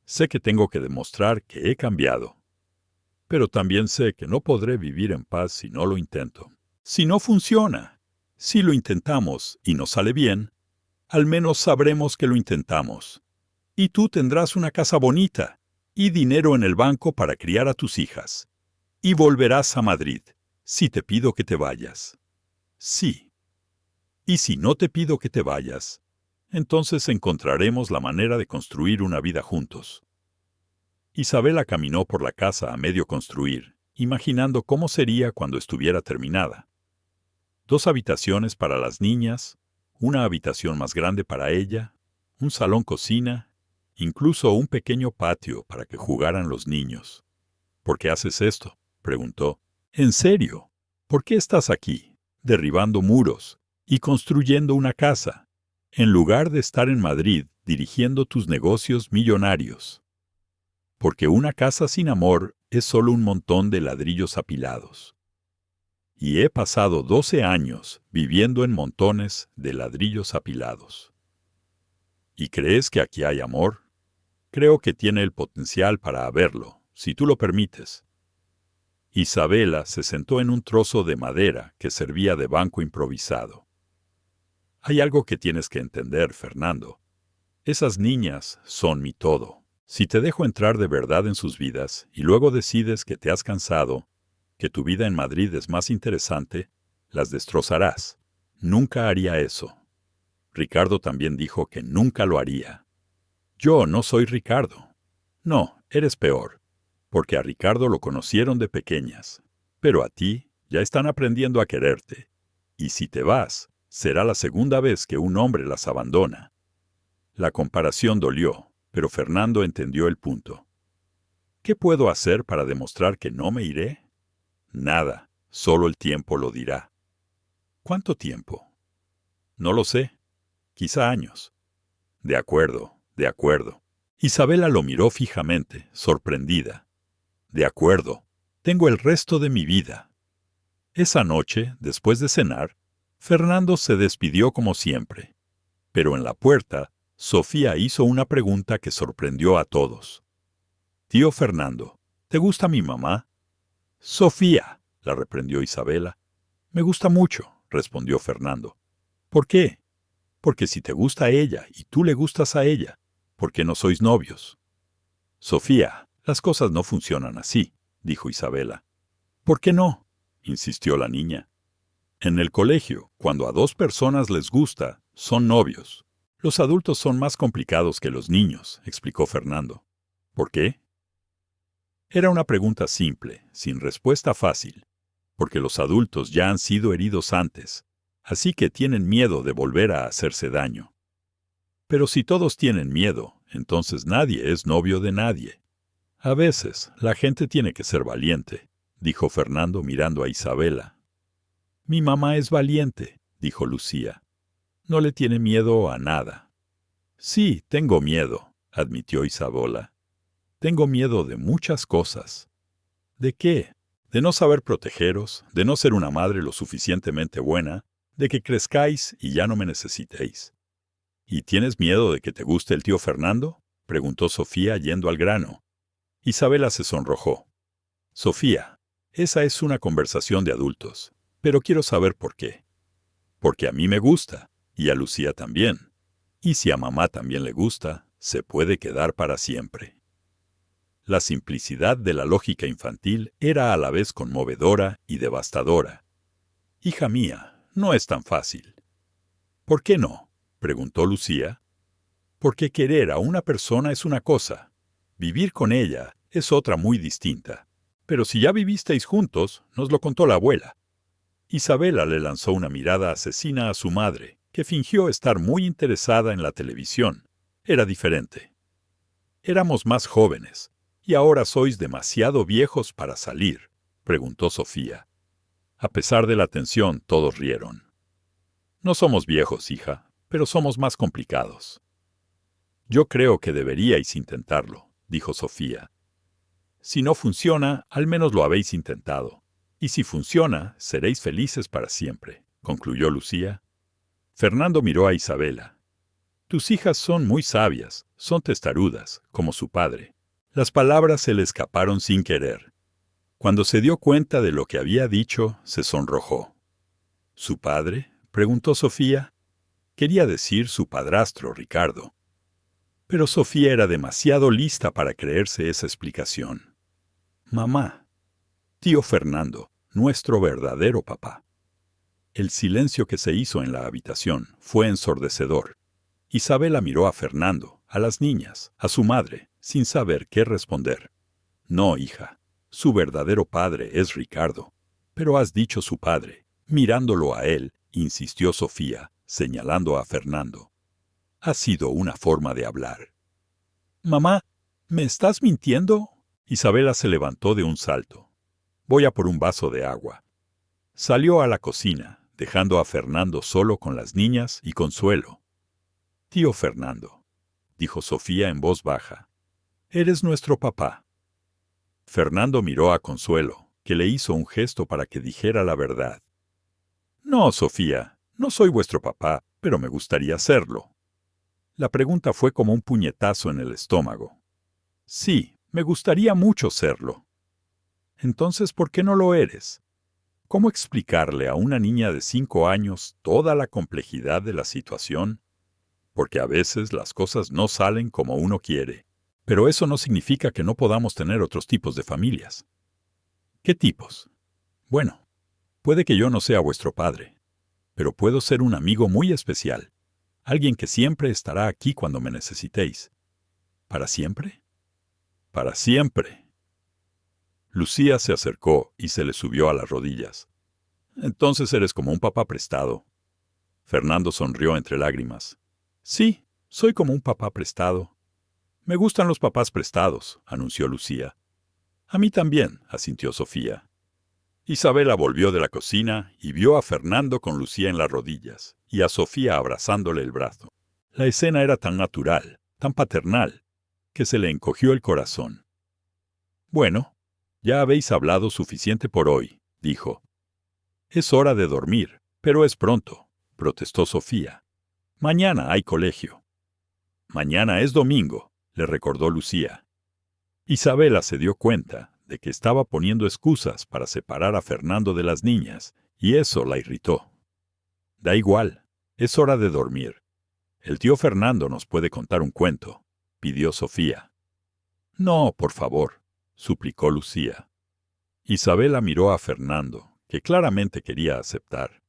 Sé que tengo que demostrar que he cambiado. Pero también sé que no podré vivir en paz si no lo intento. Si no funciona, si lo intentamos y no sale bien, al menos sabremos que lo intentamos. Y tú tendrás una casa bonita y dinero en el banco para criar a tus hijas. Y volverás a Madrid, si te pido que te vayas. Sí. Y si no te pido que te vayas, entonces encontraremos la manera de construir una vida juntos». Isabela caminó por la casa a medio construir, imaginando cómo sería cuando estuviera terminada. 2 habitaciones para las niñas, una habitación más grande para ella, un salón-cocina, incluso un pequeño patio para que jugaran los niños. «¿Por qué haces esto?», preguntó. «¿En serio? ¿Por qué estás aquí, derribando muros y construyendo una casa, en lugar de estar en Madrid dirigiendo tus negocios millonarios?» «Porque una casa sin amor es solo un montón de ladrillos apilados. Y he pasado 12 años viviendo en montones de ladrillos apilados». «¿Y crees que aquí hay amor?». «Creo que tiene el potencial para haberlo, si tú lo permites». Isabela se sentó en un trozo de madera que servía de banco improvisado. «Hay algo que tienes que entender, Fernando. Esas niñas son mi todo. Si te dejo entrar de verdad en sus vidas y luego decides que te has cansado, que tu vida en Madrid es más interesante, las destrozarás. Nunca haría eso. Ricardo también dijo que nunca lo haría. Yo no soy Ricardo. No, eres peor, porque a Ricardo lo conocieron de pequeñas, pero a ti ya están aprendiendo a quererte. Y si te vas, será la segunda vez que un hombre las abandona». La comparación dolió, pero Fernando entendió el punto. «¿Qué puedo hacer para demostrar que no me iré?». «Nada, solo el tiempo lo dirá». «¿Cuánto tiempo?». «No lo sé. quizá años. De acuerdo, de acuerdo. Isabela lo miró fijamente, sorprendida. De acuerdo, tengo el resto de mi vida. Esa noche, después de cenar, Fernando se despidió como siempre. Pero en la puerta, Sofía hizo una pregunta que sorprendió a todos. «Tío Fernando, ¿te gusta mi mamá?» «Sofía», la reprendió Isabela. «Me gusta mucho», respondió Fernando. «¿Por qué?» «Porque si te gusta ella y tú le gustas a ella, ¿por qué no sois novios?» «Sofía, las cosas no funcionan así», dijo Isabela. «¿Por qué no?», insistió la niña. «En el colegio, cuando a dos personas les gusta, son novios. Los adultos son más complicados que los niños», explicó Fernando. «¿Por qué?» Era una pregunta simple, sin respuesta fácil, porque los adultos ya han sido heridos antes, así que tienen miedo de volver a hacerse daño. Pero si todos tienen miedo, entonces nadie es novio de nadie. A veces, la gente tiene que ser valiente, dijo Fernando mirando a Isabela. Mi mamá es valiente, dijo Lucía. No le tiene miedo a nada. Sí, tengo miedo, admitió Isabela. Tengo miedo de muchas cosas. ¿De qué? De no saber protegeros, de no ser una madre lo suficientemente buena, de que crezcáis y ya no me necesitéis. ¿Y tienes miedo de que te guste el tío Fernando?, preguntó Sofía yendo al grano. Isabela se sonrojó. Sofía, esa es una conversación de adultos, pero quiero saber por qué. Porque a mí me gusta, y a Lucía también. Y si a mamá también le gusta, se puede quedar para siempre. La simplicidad de la lógica infantil era a la vez conmovedora y devastadora. Hija mía, no es tan fácil. ¿Por qué no?, preguntó Lucía. Porque querer a una persona es una cosa, vivir con ella es otra muy distinta. Pero si ya vivisteis juntos, nos lo contó la abuela. Isabela le lanzó una mirada asesina a su madre, que fingió estar muy interesada en la televisión. Era diferente. Éramos más jóvenes. ¿Y ahora sois demasiado viejos para salir?, preguntó Sofía. A pesar de la tensión, todos rieron. No somos viejos, hija, pero somos más complicados. Yo creo que deberíais intentarlo, dijo Sofía. Si no funciona, al menos lo habéis intentado. Y si funciona, seréis felices para siempre, concluyó Lucía. Fernando miró a Isabela. Tus hijas son muy sabias, son testarudas, como su padre. Las palabras se le escaparon sin querer. Cuando se dio cuenta de lo que había dicho, se sonrojó. ¿Su padre?, preguntó Sofía. Quería decir su padrastro, Ricardo. Pero Sofía era demasiado lista para creerse esa explicación. Mamá. Tío Fernando, nuestro verdadero papá. El silencio que se hizo en la habitación fue ensordecedor. Isabela miró a Fernando, a las niñas, a su madre, sin saber qué responder. No, hija, su verdadero padre es Ricardo. Pero has dicho su padre. Mirándolo a él, insistió Sofía, señalando a Fernando. Ha sido una forma de hablar. Mamá, ¿me estás mintiendo? Isabela se levantó de un salto. Voy a por un vaso de agua. Salió a la cocina, dejando a Fernando solo con las niñas y Consuelo. Tío Fernando, dijo Sofía en voz baja. Eres nuestro papá. Fernando miró a Consuelo, que le hizo un gesto para que dijera la verdad. No, Sofía, no soy vuestro papá, pero me gustaría serlo. La pregunta fue como un puñetazo en el estómago. Sí, me gustaría mucho serlo. Entonces, ¿por qué no lo eres? ¿Cómo explicarle a una niña de 5 años toda la complejidad de la situación? Porque a veces las cosas no salen como uno quiere. Pero eso no significa que no podamos tener otros tipos de familias. ¿Qué tipos? Bueno, puede que yo no sea vuestro padre, pero puedo ser un amigo muy especial, alguien que siempre estará aquí cuando me necesitéis. ¿Para siempre? Para siempre. Lucía se acercó y se le subió a las rodillas. Entonces eres como un papá prestado. Fernando sonrió entre lágrimas. Sí, soy como un papá prestado. Me gustan los papás prestados, anunció Lucía. A mí también, asintió Sofía. Isabela volvió de la cocina y vio a Fernando con Lucía en las rodillas. y a Sofía abrazándole el brazo. La escena era tan natural, tan paternal, que se le encogió el corazón. «Bueno, ya habéis hablado suficiente por hoy», dijo. «Es hora de dormir, pero es pronto», protestó Sofía. «Mañana hay colegio». «Mañana es domingo», le recordó Lucía. Isabela se dio cuenta de que estaba poniendo excusas para separar a Fernando de las niñas, y eso la irritó. «Da igual, es hora de dormir. El tío Fernando nos puede contar un cuento», pidió Sofía. «No, por favor», suplicó Lucía. Isabela miró a Fernando, que claramente quería aceptar.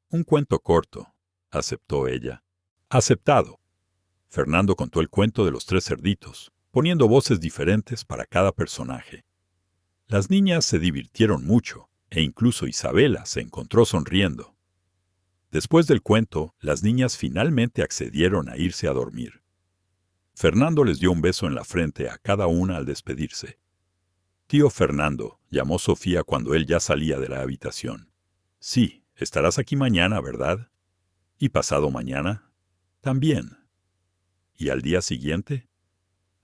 «Un cuento corto», aceptó ella. «Aceptado». Fernando contó el cuento de los 3 cerditos, poniendo voces diferentes para cada personaje. Las niñas se divirtieron mucho, e incluso Isabela se encontró sonriendo. Después del cuento, las niñas finalmente accedieron a irse a dormir. Fernando les dio un beso en la frente a cada una al despedirse. «Tío Fernando», llamó Sofía cuando él ya salía de la habitación. «Sí, estarás aquí mañana, ¿verdad? ¿Y pasado mañana?» «También». «¿Y al día siguiente?»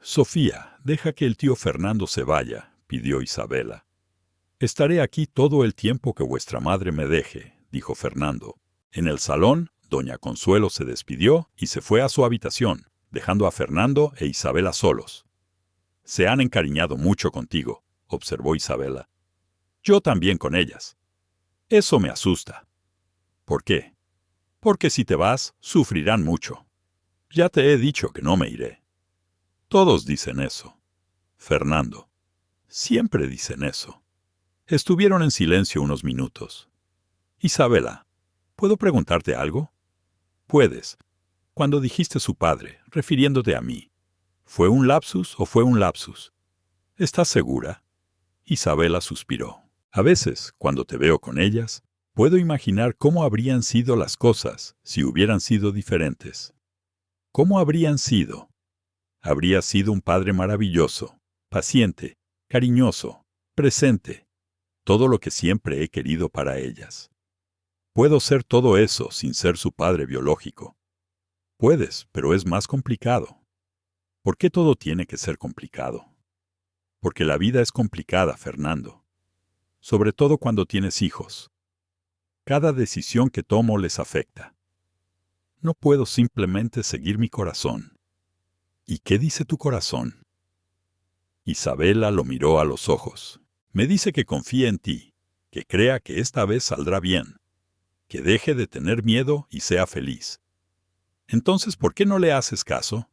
«Sofía, deja que el tío Fernando se vaya», pidió Isabela. «Estaré aquí todo el tiempo que vuestra madre me deje», dijo Fernando. En el salón, doña Consuelo se despidió y se fue a su habitación, dejando a Fernando e Isabela solos. «Se han encariñado mucho contigo», observó Isabela. «Yo también con ellas». «Eso me asusta». «¿Por qué?» «Porque si te vas, sufrirán mucho». «Ya te he dicho que no me iré». «Todos dicen eso». «Fernando». «Siempre dicen eso». Estuvieron en silencio unos minutos. «Isabela, ¿puedo preguntarte algo?» «Puedes. Cuando dijiste su padre, refiriéndote a mí, ¿fue un lapsus o fue un lapsus?» «¿Estás segura?» Isabela suspiró. «A veces, cuando te veo con ellas, puedo imaginar cómo habrían sido las cosas si hubieran sido diferentes». «¿Cómo habrían sido?» «Habría sido un padre maravilloso, paciente, cariñoso, presente, todo lo que siempre he querido para ellas». «Puedo ser todo eso sin ser su padre biológico». «Puedes, pero es más complicado». «¿Por qué todo tiene que ser complicado?» «Porque la vida es complicada, Fernando. Sobre todo cuando tienes hijos. Cada decisión que tomo les afecta. No puedo simplemente seguir mi corazón». «¿Y qué dice tu corazón?» Isabela lo miró a los ojos. «Me dice que confíe en ti, que crea que esta vez saldrá bien, que deje de tener miedo y sea feliz». «Entonces, ¿por qué no le haces caso?»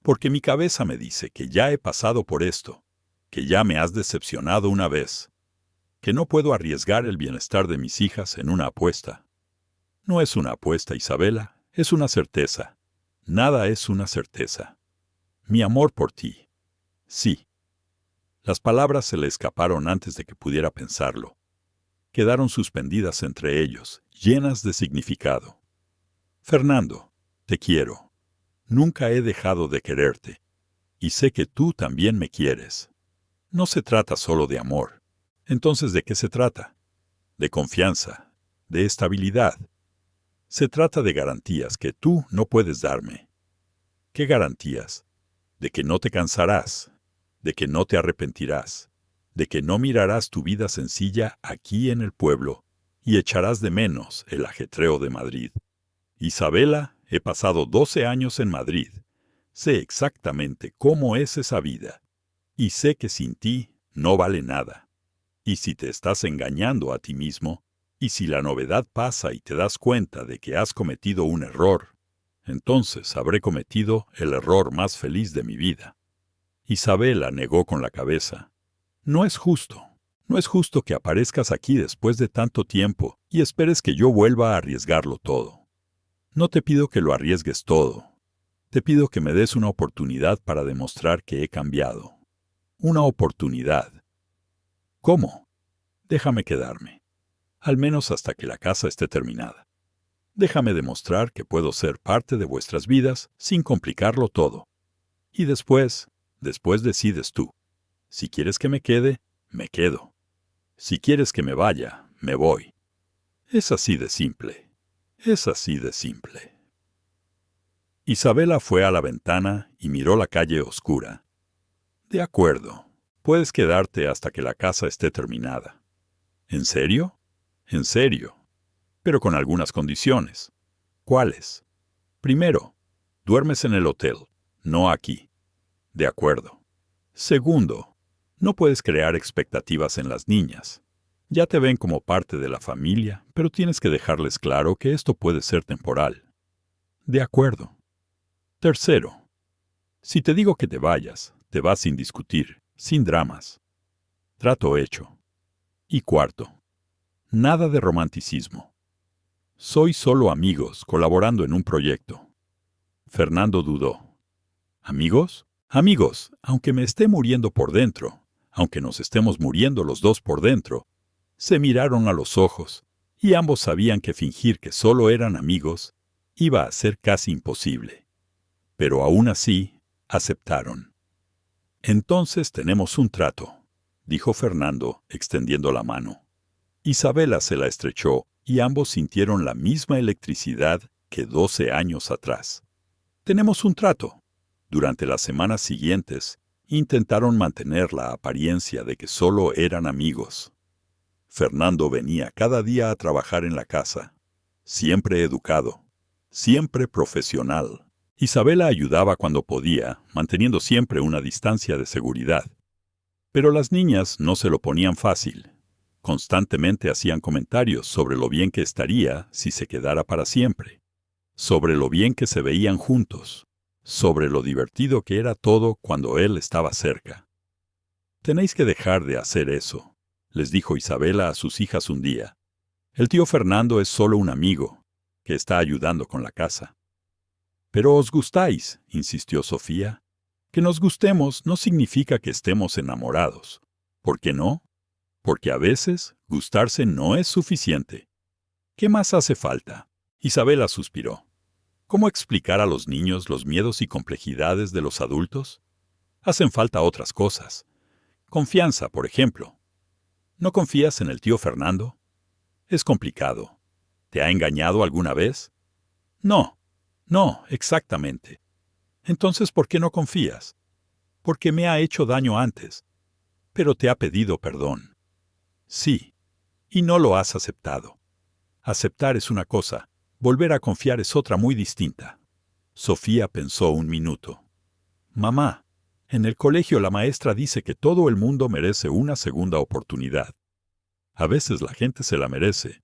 «Porque mi cabeza me dice que ya he pasado por esto, que ya me has decepcionado una vez, que no puedo arriesgar el bienestar de mis hijas en una apuesta». «No es una apuesta, Isabela, es una certeza. Nada es una certeza. Mi amor por ti». «Sí». Las palabras se le escaparon antes de que pudiera pensarlo. Quedaron suspendidas entre ellos, llenas de significado. «Fernando, te quiero. Nunca he dejado de quererte. Y sé que tú también me quieres. No se trata solo de amor. Entonces, ¿de qué se trata? De confianza, de estabilidad. Se trata de garantías que tú no puedes darme». «¿Qué garantías?» «De que no te cansarás, de que no te arrepentirás, de que no mirarás tu vida sencilla aquí en el pueblo y echarás de menos el ajetreo de Madrid». «Isabela, he pasado 12 años en Madrid. Sé exactamente cómo es esa vida. Y sé que sin ti no vale nada. Y si te estás engañando a ti mismo, y si la novedad pasa y te das cuenta de que has cometido un error, entonces habré cometido el error más feliz de mi vida». Isabela negó con la cabeza. «No es justo. No es justo que aparezcas aquí después de tanto tiempo y esperes que yo vuelva a arriesgarlo todo. No te pido que lo arriesgues todo. Te pido que me des una oportunidad para demostrar que he cambiado. Una oportunidad». «¿Cómo?» «Déjame quedarme. Al menos hasta que la casa esté terminada. Déjame demostrar que puedo ser parte de vuestras vidas sin complicarlo todo. Y después decides tú. Si quieres que me quede, me quedo. Si quieres que me vaya, me voy. Es así de simple. Es así de simple. Isabela fue a la ventana y miró la calle oscura. De acuerdo, puedes quedarte hasta que la casa esté terminada. ¿En serio? En serio, pero con algunas condiciones. ¿Cuáles? Primero, duermes en el hotel, no aquí. De acuerdo. Segundo, no puedes crear expectativas en las niñas. Ya te ven como parte de la familia, pero tienes que dejarles claro que esto puede ser temporal. De acuerdo. Tercero, si te digo que te vayas, te vas sin discutir, sin dramas. Trato hecho. Y cuarto, nada de romanticismo. Soy solo amigos colaborando en un proyecto. Fernando dudó. ¿Amigos? Amigos, aunque me esté muriendo por dentro, aunque nos estemos muriendo los dos por dentro, se miraron a los ojos, y ambos sabían que fingir que solo eran amigos iba a ser casi imposible. Pero aún así, aceptaron. Entonces tenemos un trato, dijo Fernando, extendiendo la mano. Isabela se la estrechó y ambos sintieron la misma electricidad que 12 años atrás. Tenemos un trato. Durante las semanas siguientes, intentaron mantener la apariencia de que solo eran amigos. Fernando venía cada día a trabajar en la casa, siempre educado, siempre profesional. Isabela ayudaba cuando podía, manteniendo siempre una distancia de seguridad. Pero las niñas no se lo ponían fácil. Constantemente hacían comentarios sobre lo bien que estaría si se quedara para siempre, sobre lo bien que se veían juntos, sobre lo divertido que era todo cuando él estaba cerca. Tenéis que dejar de hacer eso, les dijo Isabela a sus hijas un día. El tío Fernando es solo un amigo, que está ayudando con la casa. Pero os gustáis, insistió Sofía. Que nos gustemos no significa que estemos enamorados. ¿Por qué no? Porque a veces gustarse no es suficiente. ¿Qué más hace falta? Isabela suspiró. ¿Cómo explicar a los niños los miedos y complejidades de los adultos? Hacen falta otras cosas. Confianza, por ejemplo. ¿No confías en el tío Fernando? Es complicado. ¿Te ha engañado alguna vez? No, exactamente. Entonces, ¿por qué no confías? Porque me ha hecho daño antes. Pero te ha pedido perdón. Sí, y no lo has aceptado. Aceptar es una cosa, volver a confiar es otra muy distinta. Sofía pensó un minuto. Mamá, en el colegio la maestra dice que todo el mundo merece una segunda oportunidad. A veces la gente se la merece,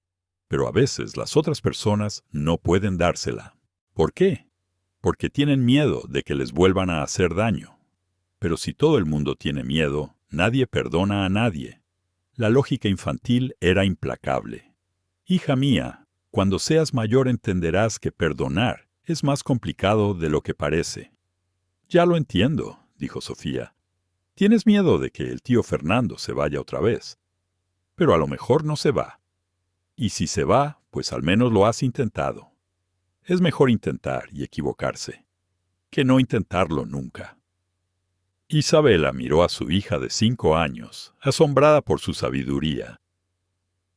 pero a veces las otras personas no pueden dársela. ¿Por qué? Porque tienen miedo de que les vuelvan a hacer daño. Pero si todo el mundo tiene miedo, nadie perdona a nadie. La lógica infantil era implacable. Hija mía, cuando seas mayor entenderás que perdonar es más complicado de lo que parece. Ya lo entiendo, dijo Sofía. Tienes miedo de que el tío Fernando se vaya otra vez. Pero a lo mejor no se va. Y si se va, pues al menos lo has intentado. Es mejor intentar y equivocarse, que no intentarlo nunca. Isabela miró a su hija de 5 años, asombrada por su sabiduría.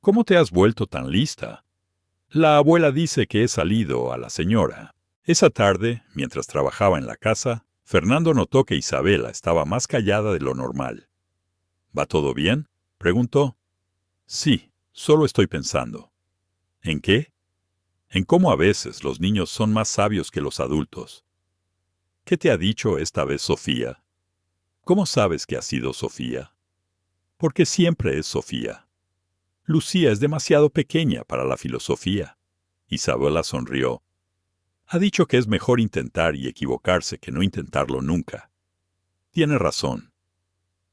¿Cómo te has vuelto tan lista? La abuela dice que he salido a la señora. Esa tarde, mientras trabajaba en la casa, Fernando notó que Isabela estaba más callada de lo normal. ¿Va todo bien?, preguntó. Sí, solo estoy pensando. ¿En qué? En cómo a veces los niños son más sabios que los adultos. ¿Qué te ha dicho esta vez Sofía? ¿Cómo sabes que ha sido Sofía? Porque siempre es Sofía. Lucía es demasiado pequeña para la filosofía. Isabela sonrió. Ha dicho que es mejor intentar y equivocarse que no intentarlo nunca. Tiene razón.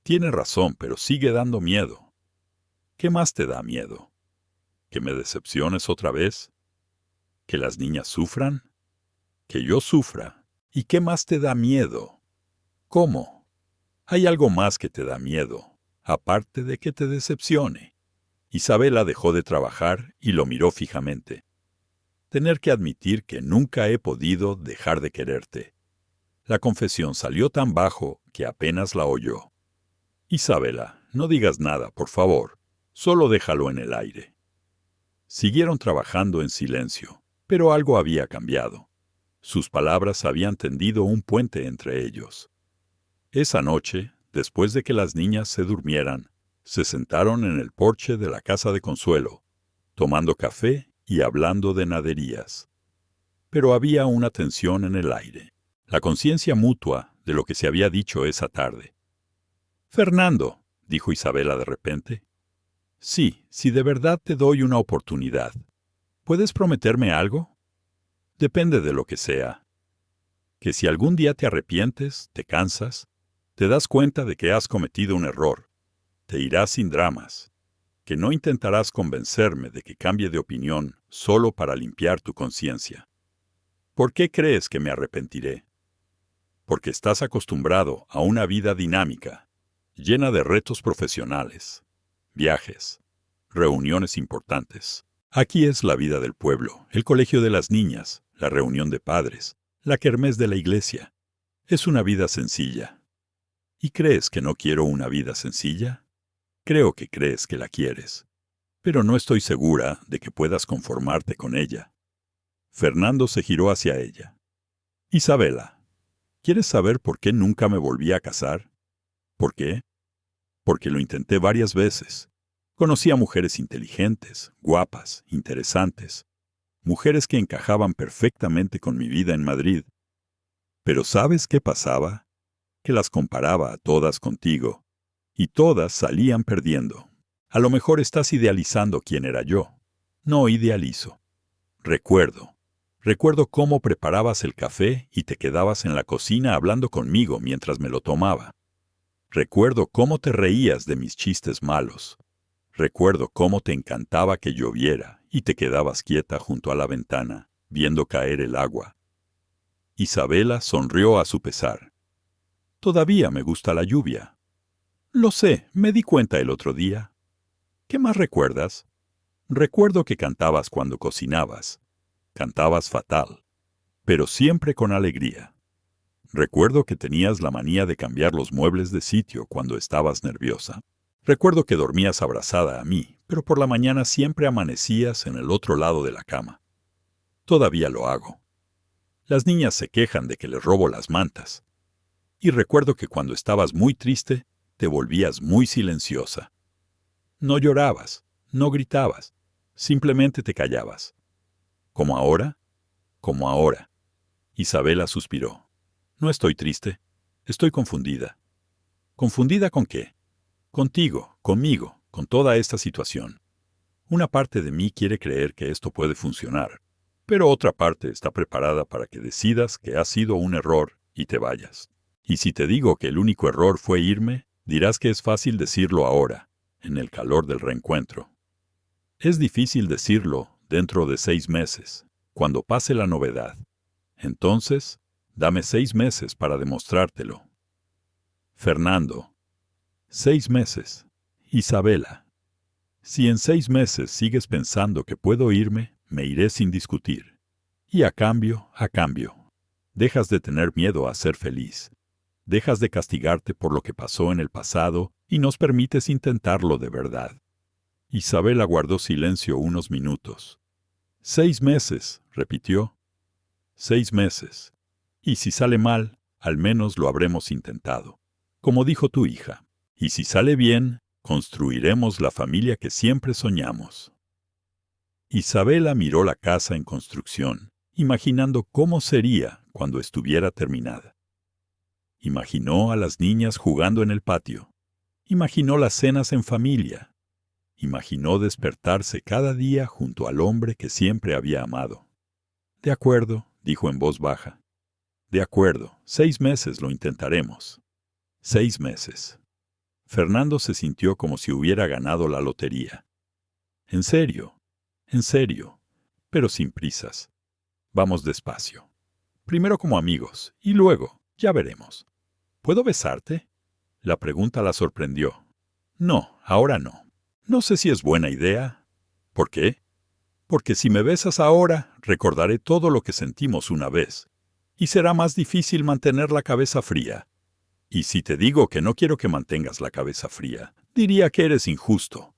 Tiene razón, pero sigue dando miedo. ¿Qué más te da miedo? ¿Que me decepciones otra vez? ¿Que las niñas sufran? ¿Que yo sufra? ¿Y qué más te da miedo? ¿Cómo? Hay algo más que te da miedo, aparte de que te decepcione. Isabela dejó de trabajar y lo miró fijamente. Tener que admitir que nunca he podido dejar de quererte. La confesión salió tan bajo que apenas la oyó. Isabela, no digas nada, por favor. Solo déjalo en el aire. Siguieron trabajando en silencio, Pero algo había cambiado. Sus palabras habían tendido un puente entre ellos. Esa noche, después de que las niñas se durmieran, se sentaron en el porche de la casa de Consuelo, tomando café y hablando de naderías. Pero había una tensión en el aire, la conciencia mutua de lo que se había dicho esa tarde. «Fernando», dijo Isabela de repente. «Sí, si de verdad te doy una oportunidad, ¿puedes prometerme algo? Depende de lo que sea. Que si algún día te arrepientes, te cansas, te das cuenta de que has cometido un error, te irás sin dramas, que no intentarás convencerme de que cambie de opinión solo para limpiar tu conciencia. ¿Por qué crees que me arrepentiré? Porque estás acostumbrado a una vida dinámica, llena de retos profesionales, viajes, reuniones importantes. Aquí es la vida del pueblo, el colegio de las niñas, la reunión de padres, la kermés de la iglesia. Es una vida sencilla. ¿Y crees que no quiero una vida sencilla? Creo que crees que la quieres, pero no estoy segura de que puedas conformarte con ella. Fernando se giró hacia ella. Isabela, ¿quieres saber por qué nunca me volví a casar? ¿Por qué? Porque lo intenté varias veces. Conocí a mujeres inteligentes, guapas, interesantes, mujeres que encajaban perfectamente con mi vida en Madrid. Pero ¿sabes qué pasaba? Que las comparaba a todas contigo, y todas salían perdiendo. A lo mejor estás idealizando quién era yo. No idealizo. Recuerdo cómo preparabas el café y te quedabas en la cocina hablando conmigo mientras me lo tomaba. Recuerdo cómo te reías de mis chistes malos. Recuerdo cómo te encantaba que lloviera y te quedabas quieta junto a la ventana, viendo caer el agua. Isabela sonrió a su pesar. Todavía me gusta la lluvia. Lo sé, me di cuenta el otro día. ¿Qué más recuerdas? Recuerdo que cantabas cuando cocinabas. Cantabas fatal, pero siempre con alegría. Recuerdo que tenías la manía de cambiar los muebles de sitio cuando estabas nerviosa. Recuerdo que dormías abrazada a mí, pero por la mañana siempre amanecías en el otro lado de la cama. Todavía lo hago. Las niñas se quejan de que les robo las mantas. Y recuerdo que cuando estabas muy triste, te volvías muy silenciosa. No llorabas, no gritabas, simplemente te callabas. ¿Como ahora? Como ahora. Isabela suspiró. No estoy triste, estoy confundida. ¿Confundida con qué? Contigo, conmigo, con toda esta situación. Una parte de mí quiere creer que esto puede funcionar, pero otra parte está preparada para que decidas que ha sido un error y te vayas. Y si te digo que el único error fue irme, dirás que es fácil decirlo ahora, en el calor del reencuentro. Es difícil decirlo dentro de 6 meses, cuando pase la novedad. Entonces, dame 6 meses para demostrártelo. Fernando. 6 meses. Isabela. Si en 6 meses sigues pensando que puedo irme, me iré sin discutir. Y a cambio, dejas de tener miedo a ser feliz. Dejas de castigarte por lo que pasó en el pasado y nos permites intentarlo de verdad. Isabela guardó silencio unos minutos. 6 meses, repitió. 6 meses. Y si sale mal, al menos lo habremos intentado. Como dijo tu hija. Y si sale bien, construiremos la familia que siempre soñamos. Isabela miró la casa en construcción, imaginando cómo sería cuando estuviera terminada. Imaginó a las niñas jugando en el patio. Imaginó las cenas en familia. Imaginó despertarse cada día junto al hombre que siempre había amado. De acuerdo, dijo en voz baja. De acuerdo, 6 meses lo intentaremos. 6 meses. Fernando se sintió como si hubiera ganado la lotería. En serio, pero sin prisas. Vamos despacio. Primero como amigos, y luego, ya veremos. ¿Puedo besarte? La pregunta la sorprendió. No, ahora no. No sé si es buena idea. ¿Por qué? Porque si me besas ahora, recordaré todo lo que sentimos una vez, y será más difícil mantener la cabeza fría. Y si te digo que no quiero que mantengas la cabeza fría, diría que eres injusto,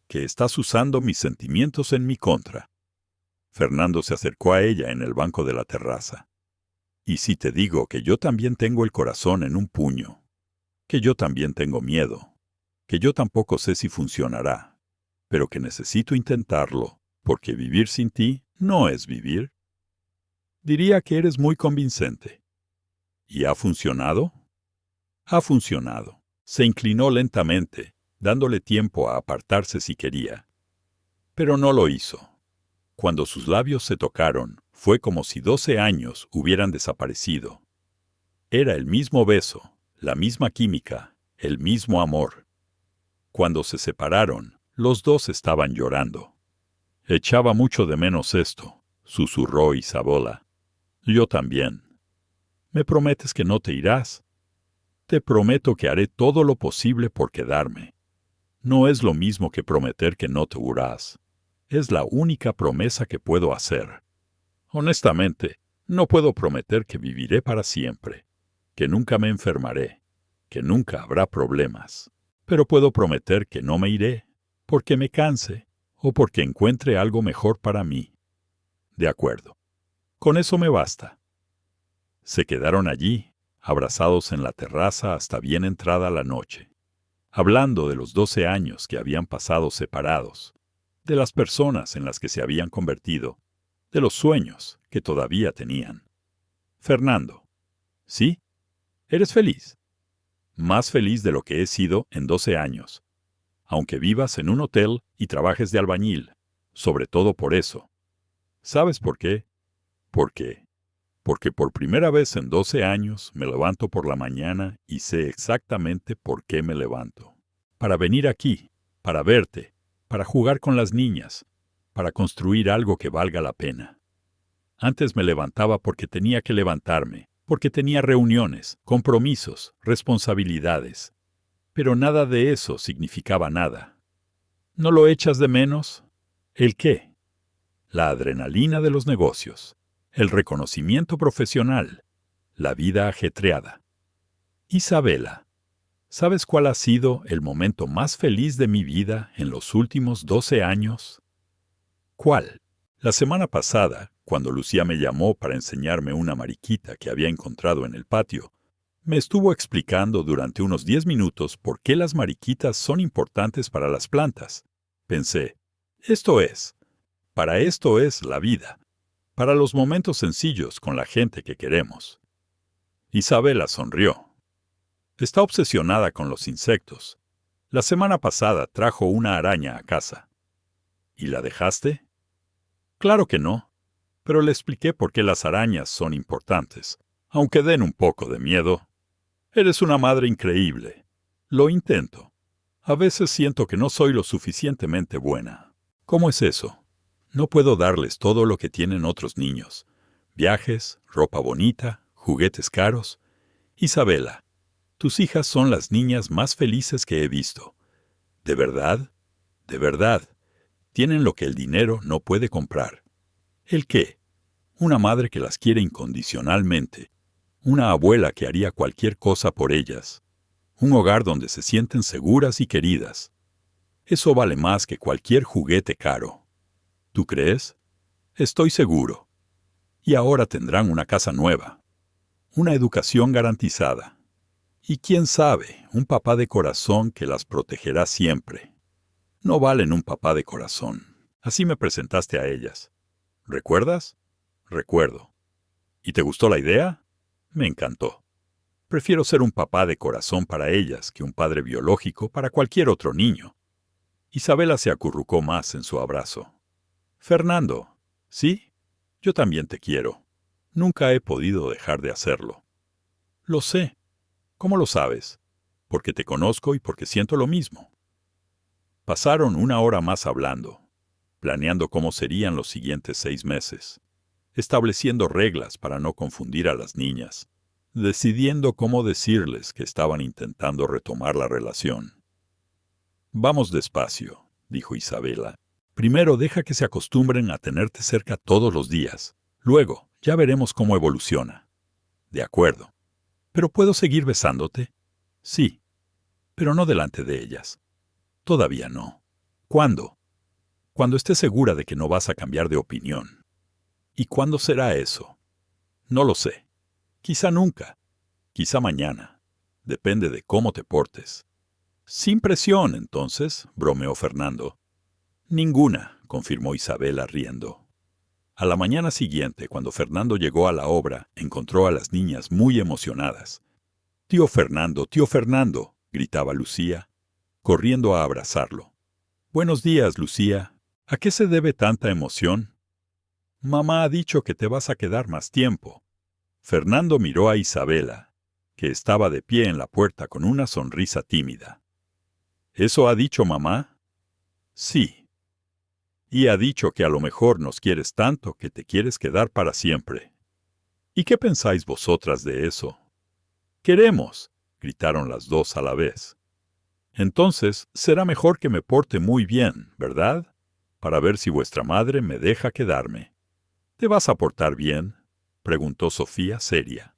que estás usando mis sentimientos en mi contra. Fernando se acercó a ella en el banco de la terraza. ¿Y si te digo que yo también tengo el corazón en un puño? Que yo también tengo miedo. Que yo tampoco sé si funcionará. Pero que necesito intentarlo, porque vivir sin ti no es vivir. Diría que eres muy convincente. ¿Y ha funcionado? Ha funcionado. Se inclinó lentamente, dándole tiempo a apartarse si quería. Pero no lo hizo. Cuando sus labios se tocaron, fue como si 12 años hubieran desaparecido. Era el mismo beso, la misma química, el mismo amor. Cuando se separaron, los dos estaban llorando. Echaba mucho de menos esto, susurró Isabela. Yo también. ¿Me prometes que no te irás? Te prometo que haré todo lo posible por quedarme. No es lo mismo que prometer que no te irás. Es la única promesa que puedo hacer. Honestamente, no puedo prometer que viviré para siempre, que nunca me enfermaré, que nunca habrá problemas. Pero puedo prometer que no me iré, porque me canse o porque encuentre algo mejor para mí. De acuerdo. Con eso me basta. Se quedaron allí, abrazados en la terraza hasta bien entrada la noche, hablando de los 12 años que habían pasado separados, de las personas en las que se habían convertido, de los sueños que todavía tenían. Fernando. ¿Sí? ¿Eres feliz? Más feliz de lo que he sido en 12 años. Aunque vivas en un hotel y trabajes de albañil, sobre todo por eso. ¿Sabes por qué? ¿Por qué? Porque por primera vez en 12 años me levanto por la mañana y sé exactamente por qué me levanto. Para venir aquí, para verte, para jugar con las niñas, para construir algo que valga la pena. Antes me levantaba porque tenía que levantarme, porque tenía reuniones, compromisos, responsabilidades. Pero nada de eso significaba nada. ¿No lo echas de menos? ¿El qué? La adrenalina de los negocios, el reconocimiento profesional, la vida ajetreada. Isabela, ¿sabes cuál ha sido el momento más feliz de mi vida en los últimos 12 años? ¿Cuál? La semana pasada, cuando Lucía me llamó para enseñarme una mariquita que había encontrado en el patio, me estuvo explicando durante unos 10 minutos por qué las mariquitas son importantes para las plantas. Pensé, para esto es la vida, para los momentos sencillos con la gente que queremos. Isabela sonrió. Está obsesionada con los insectos. La semana pasada trajo una araña a casa. ¿Y la dejaste? Claro que no, pero le expliqué por qué las arañas son importantes, aunque den un poco de miedo. Eres una madre increíble. Lo intento. A veces siento que no soy lo suficientemente buena. ¿Cómo es eso? No puedo darles todo lo que tienen otros niños. Viajes, ropa bonita, juguetes caros. Isabela, tus hijas son las niñas más felices que he visto. ¿De verdad? De verdad. Tienen lo que el dinero no puede comprar. ¿El qué? Una madre que las quiere incondicionalmente. Una abuela que haría cualquier cosa por ellas. Un hogar donde se sienten seguras y queridas. Eso vale más que cualquier juguete caro. ¿Tú crees? Estoy seguro. Y ahora tendrán una casa nueva. Una educación garantizada. Y quién sabe, un papá de corazón que las protegerá siempre. No valen un papá de corazón. Así me presentaste a ellas. ¿Recuerdas? Recuerdo. ¿Y te gustó la idea? Me encantó. Prefiero ser un papá de corazón para ellas que un padre biológico para cualquier otro niño. Isabela se acurrucó más en su abrazo. Fernando, ¿sí? Yo también te quiero. Nunca he podido dejar de hacerlo. Lo sé. ¿Cómo lo sabes? Porque te conozco y porque siento lo mismo. Pasaron una hora más hablando, planeando cómo serían los siguientes 6 meses, estableciendo reglas para no confundir a las niñas, decidiendo cómo decirles que estaban intentando retomar la relación. Vamos despacio, dijo Isabela. Primero deja que se acostumbren a tenerte cerca todos los días. Luego, ya veremos cómo evoluciona. De acuerdo. ¿Pero puedo seguir besándote? Sí, pero no delante de ellas. Todavía no. ¿Cuándo? Cuando estés segura de que no vas a cambiar de opinión. ¿Y cuándo será eso? No lo sé. Quizá nunca. Quizá mañana. Depende de cómo te portes. Sin presión, entonces, bromeó Fernando. Ninguna, confirmó Isabela riendo. A la mañana siguiente, cuando Fernando llegó a la obra, encontró a las niñas muy emocionadas. Tío Fernando, gritaba Lucía, corriendo a abrazarlo. Buenos días, Lucía. ¿A qué se debe tanta emoción? Mamá ha dicho que te vas a quedar más tiempo. Fernando miró a Isabela, que estaba de pie en la puerta con una sonrisa tímida. ¿Eso ha dicho mamá? Sí. Y ha dicho que a lo mejor nos quieres tanto que te quieres quedar para siempre. ¿Y qué pensáis vosotras de eso? Queremos, gritaron las dos a la vez. Entonces será mejor que me porte muy bien, ¿verdad? Para ver si vuestra madre me deja quedarme. ¿Te vas a portar bien? Preguntó Sofía seria.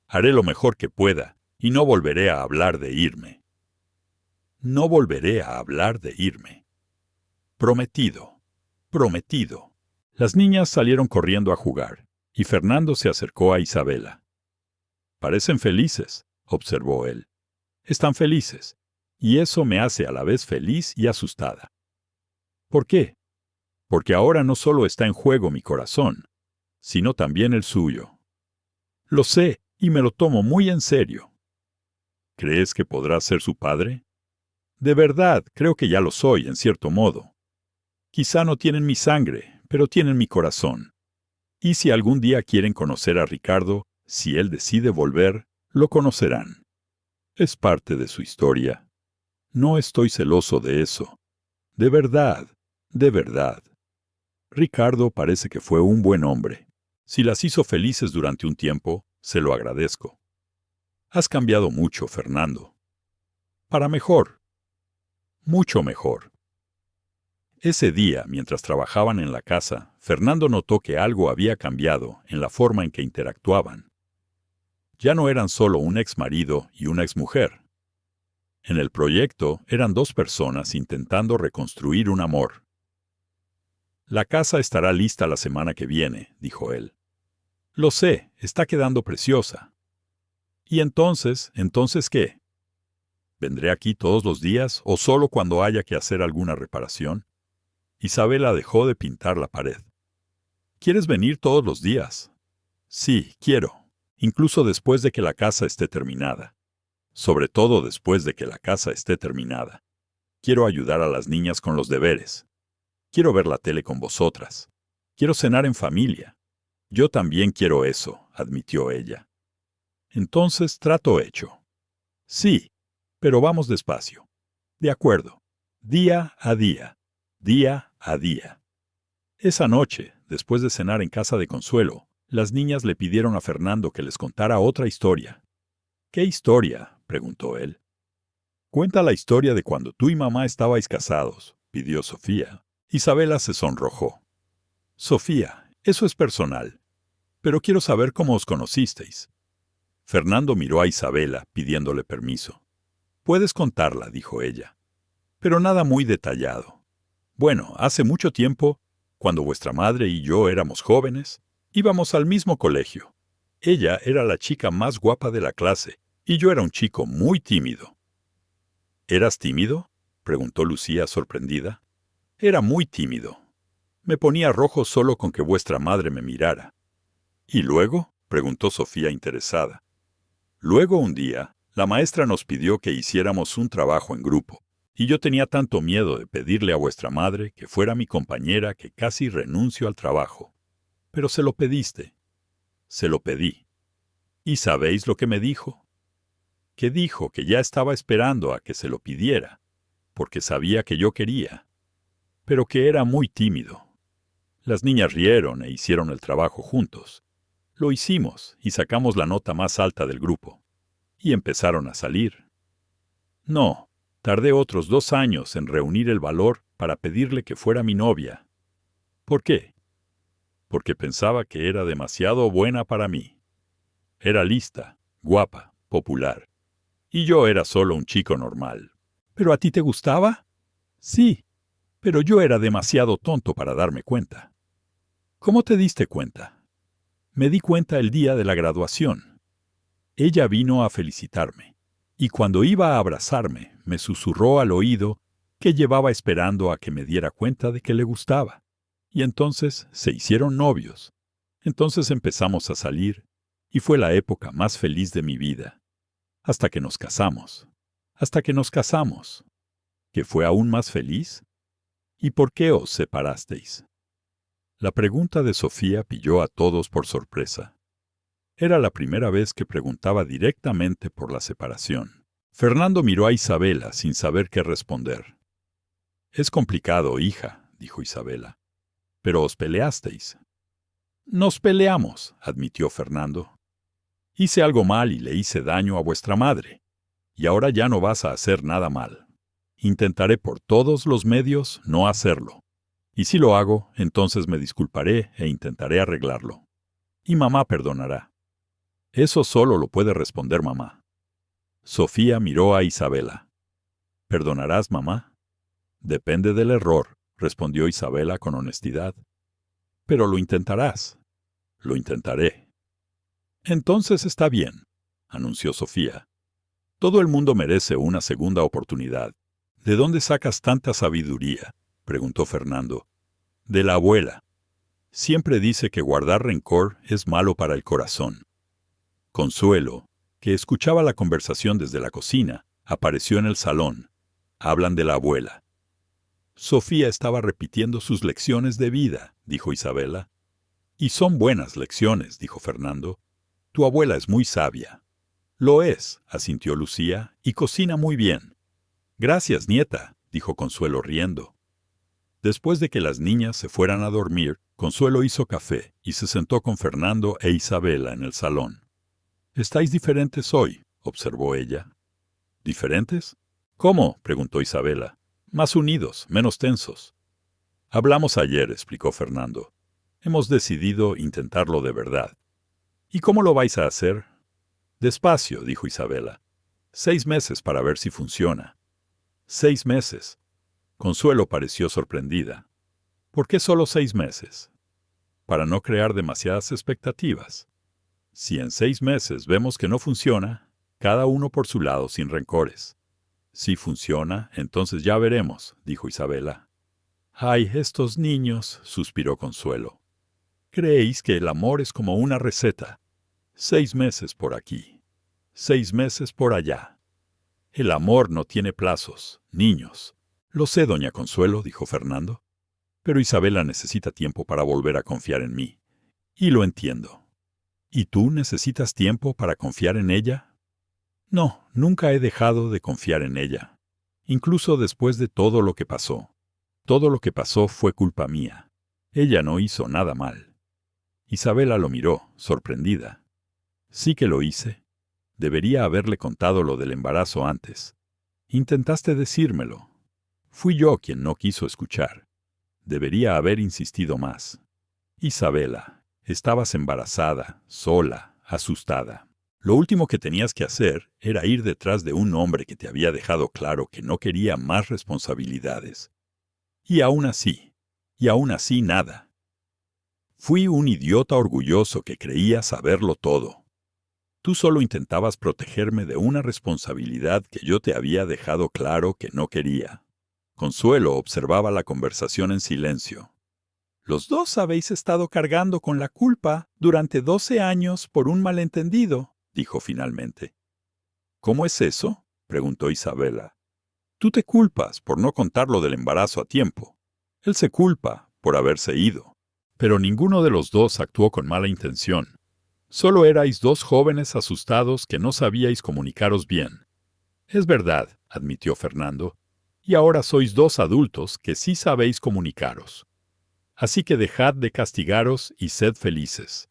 Haré lo mejor que pueda y no volveré a hablar de irme. No volveré a hablar de irme. Prometido, prometido. Las niñas salieron corriendo a jugar, y Fernando se acercó a Isabela. Parecen felices, observó él. Están felices, y eso me hace a la vez feliz y asustada. ¿Por qué? Porque ahora no solo está en juego mi corazón, sino también el suyo. Lo sé, y me lo tomo muy en serio. ¿Crees que podrás ser su padre? De verdad, creo que ya lo soy, en cierto modo. Quizá no tienen mi sangre, pero tienen mi corazón. Y si algún día quieren conocer a Ricardo, si él decide volver, lo conocerán. Es parte de su historia. No estoy celoso de eso. De verdad, de verdad. Ricardo parece que fue un buen hombre. Si las hizo felices durante un tiempo, se lo agradezco. Has cambiado mucho, Fernando. Para mejor. Mucho mejor. Ese día, mientras trabajaban en la casa, Fernando notó que algo había cambiado en la forma en que interactuaban. Ya no eran solo un exmarido y una exmujer. En el proyecto eran dos personas intentando reconstruir un amor. La casa estará lista la semana que viene, dijo él. Lo sé, está quedando preciosa. ¿Y entonces qué? ¿Vendré aquí todos los días o solo cuando haya que hacer alguna reparación? Isabela dejó de pintar la pared. ¿Quieres venir todos los días? Sí, quiero, incluso después de que la casa esté terminada. Sobre todo después de que la casa esté terminada. Quiero ayudar a las niñas con los deberes. Quiero ver la tele con vosotras. Quiero cenar en familia. Yo también quiero eso, admitió ella. Entonces, trato hecho. Sí, pero vamos despacio. De acuerdo. Día a día. Día a día. Esa noche, después de cenar en casa de Consuelo, las niñas le pidieron a Fernando que les contara otra historia. ¿Qué historia?, preguntó él. Cuenta la historia de cuando tú y mamá estabais casados, pidió Sofía. Isabela se sonrojó. Sofía, eso es personal. Pero quiero saber cómo os conocisteis. Fernando miró a Isabela, pidiéndole permiso. Puedes contarla, dijo ella. Pero nada muy detallado. Bueno, hace mucho tiempo, cuando vuestra madre y yo éramos jóvenes, íbamos al mismo colegio. Ella era la chica más guapa de la clase, y yo era un chico muy tímido. ¿Eras tímido?, preguntó Lucía sorprendida. Era muy tímido. Me ponía rojo solo con que vuestra madre me mirara. ¿Y luego?, preguntó Sofía interesada. Luego un día, la maestra nos pidió que hiciéramos un trabajo en grupo, y yo tenía tanto miedo de pedirle a vuestra madre que fuera mi compañera que casi renuncio al trabajo. Pero se lo pediste. Se lo pedí. ¿Y sabéis lo que me dijo? Que dijo que ya estaba esperando a que se lo pidiera, porque sabía que yo quería, pero que era muy tímido. Las niñas rieron e hicieron el trabajo juntos. Lo hicimos y sacamos la nota más alta del grupo. Y empezaron a salir. No, tardé otros 2 años en reunir el valor para pedirle que fuera mi novia. ¿Por qué? Porque pensaba que era demasiado buena para mí. Era lista, guapa, popular. Y yo era solo un chico normal. ¿Pero a ti te gustaba? Sí, pero yo era demasiado tonto para darme cuenta. ¿Cómo te diste cuenta? Me di cuenta el día de la graduación. Ella vino a felicitarme, y cuando iba a abrazarme, me susurró al oído que llevaba esperando a que me diera cuenta de que le gustaba. Y entonces se hicieron novios. Entonces empezamos a salir, y fue la época más feliz de mi vida. Hasta que nos casamos. Hasta que nos casamos. ¿Que fue aún más feliz? ¿Y por qué os separasteis? La pregunta de Sofía pilló a todos por sorpresa. Era la primera vez que preguntaba directamente por la separación. Fernando miró a Isabela sin saber qué responder. «Es complicado, hija», dijo Isabela. «Pero os peleasteis». «Nos peleamos», admitió Fernando. «Hice algo mal y le hice daño a vuestra madre. Y ahora ya no vas a hacer nada mal. Intentaré por todos los medios no hacerlo. Y si lo hago, entonces me disculparé e intentaré arreglarlo. Y mamá perdonará». «Eso solo lo puede responder mamá». Sofía miró a Isabela. «¿Perdonarás, mamá?» «Depende del error», respondió Isabela con honestidad. «Pero lo intentarás». «Lo intentaré». «Entonces está bien», anunció Sofía. «Todo el mundo merece una segunda oportunidad». «¿De dónde sacas tanta sabiduría?», preguntó Fernando. «De la abuela. Siempre dice que guardar rencor es malo para el corazón». Consuelo, que escuchaba la conversación desde la cocina, apareció en el salón. «Hablan de la abuela». «Sofía estaba repitiendo sus lecciones de vida», dijo Isabela. «Y son buenas lecciones», dijo Fernando. «Tu abuela es muy sabia». «Lo es», asintió Lucía, «y cocina muy bien». «Gracias, nieta», dijo Consuelo riendo. Después de que las niñas se fueran a dormir, Consuelo hizo café y se sentó con Fernando e Isabela en el salón. «Estáis diferentes hoy», observó ella. «¿Diferentes? ¿Cómo?», preguntó Isabela. «Más unidos, menos tensos». «Hablamos ayer», explicó Fernando. «Hemos decidido intentarlo de verdad». «¿Y cómo lo vais a hacer?» «Despacio», dijo Isabela. 6 meses para ver si funciona». 6 meses. Consuelo pareció sorprendida. «¿Por qué solo 6 meses?» «Para no crear demasiadas expectativas. Si en 6 meses vemos que no funciona, cada uno por su lado sin rencores». «Si funciona, entonces ya veremos», dijo Isabela. «Ay, estos niños», suspiró Consuelo. «Creéis que el amor es como una receta. 6 meses por aquí, 6 meses por allá. El amor no tiene plazos, niños». «Lo sé, doña Consuelo», dijo Fernando. «Pero Isabela necesita tiempo para volver a confiar en mí. Y lo entiendo». «¿Y tú necesitas tiempo para confiar en ella?» «No, nunca he dejado de confiar en ella. Incluso después de todo lo que pasó. Todo lo que pasó fue culpa mía. Ella no hizo nada mal». Isabela lo miró, sorprendida. «Sí que lo hice. Debería haberle contado lo del embarazo antes. Intentaste decírmelo. Fui yo quien no quiso escuchar. Debería haber insistido más. Isabela, estabas embarazada, sola, asustada. Lo último que tenías que hacer era ir detrás de un hombre que te había dejado claro que no quería más responsabilidades. Y aún así nada. Fui un idiota orgulloso que creía saberlo todo. Tú solo intentabas protegerme de una responsabilidad que yo te había dejado claro que no quería». Consuelo observaba la conversación en silencio. «Los dos habéis estado cargando con la culpa durante 12 años por un malentendido», dijo finalmente. «¿Cómo es eso?», preguntó Isabela. «Tú te culpas por no contar lo del embarazo a tiempo. Él se culpa por haberse ido. Pero ninguno de los dos actuó con mala intención. Solo erais 2 jóvenes asustados que no sabíais comunicaros bien». «Es verdad», admitió Fernando. «Y ahora sois 2 adultos que sí sabéis comunicaros. Así que dejad de castigaros y sed felices».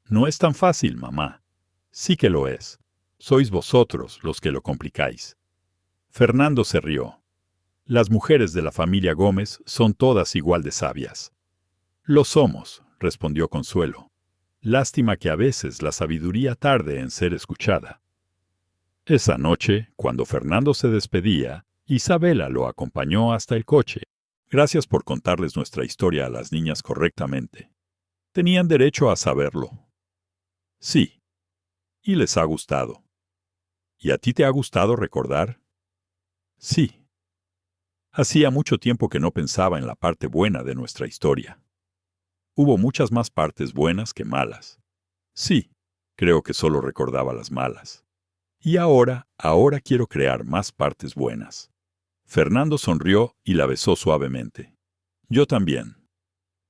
«No es tan fácil, mamá». «Sí que lo es. Sois vosotros los que lo complicáis». Fernando se rió. «Las mujeres de la familia Gómez son todas igual de sabias». «Lo somos», respondió Consuelo. «Lástima que a veces la sabiduría tarde en ser escuchada». Esa noche, cuando Fernando se despedía, Isabela lo acompañó hasta el coche. «Gracias por contarles nuestra historia a las niñas correctamente», Tenían derecho a saberlo. Sí. Y les ha gustado. ¿Y a ti te ha gustado recordar? Sí. Hacía mucho tiempo que no pensaba en la parte buena de nuestra historia. Hubo muchas más partes buenas que malas. Sí, creo que solo recordaba las malas. Y ahora quiero crear más partes buenas. Fernando sonrió y la besó suavemente. Yo también.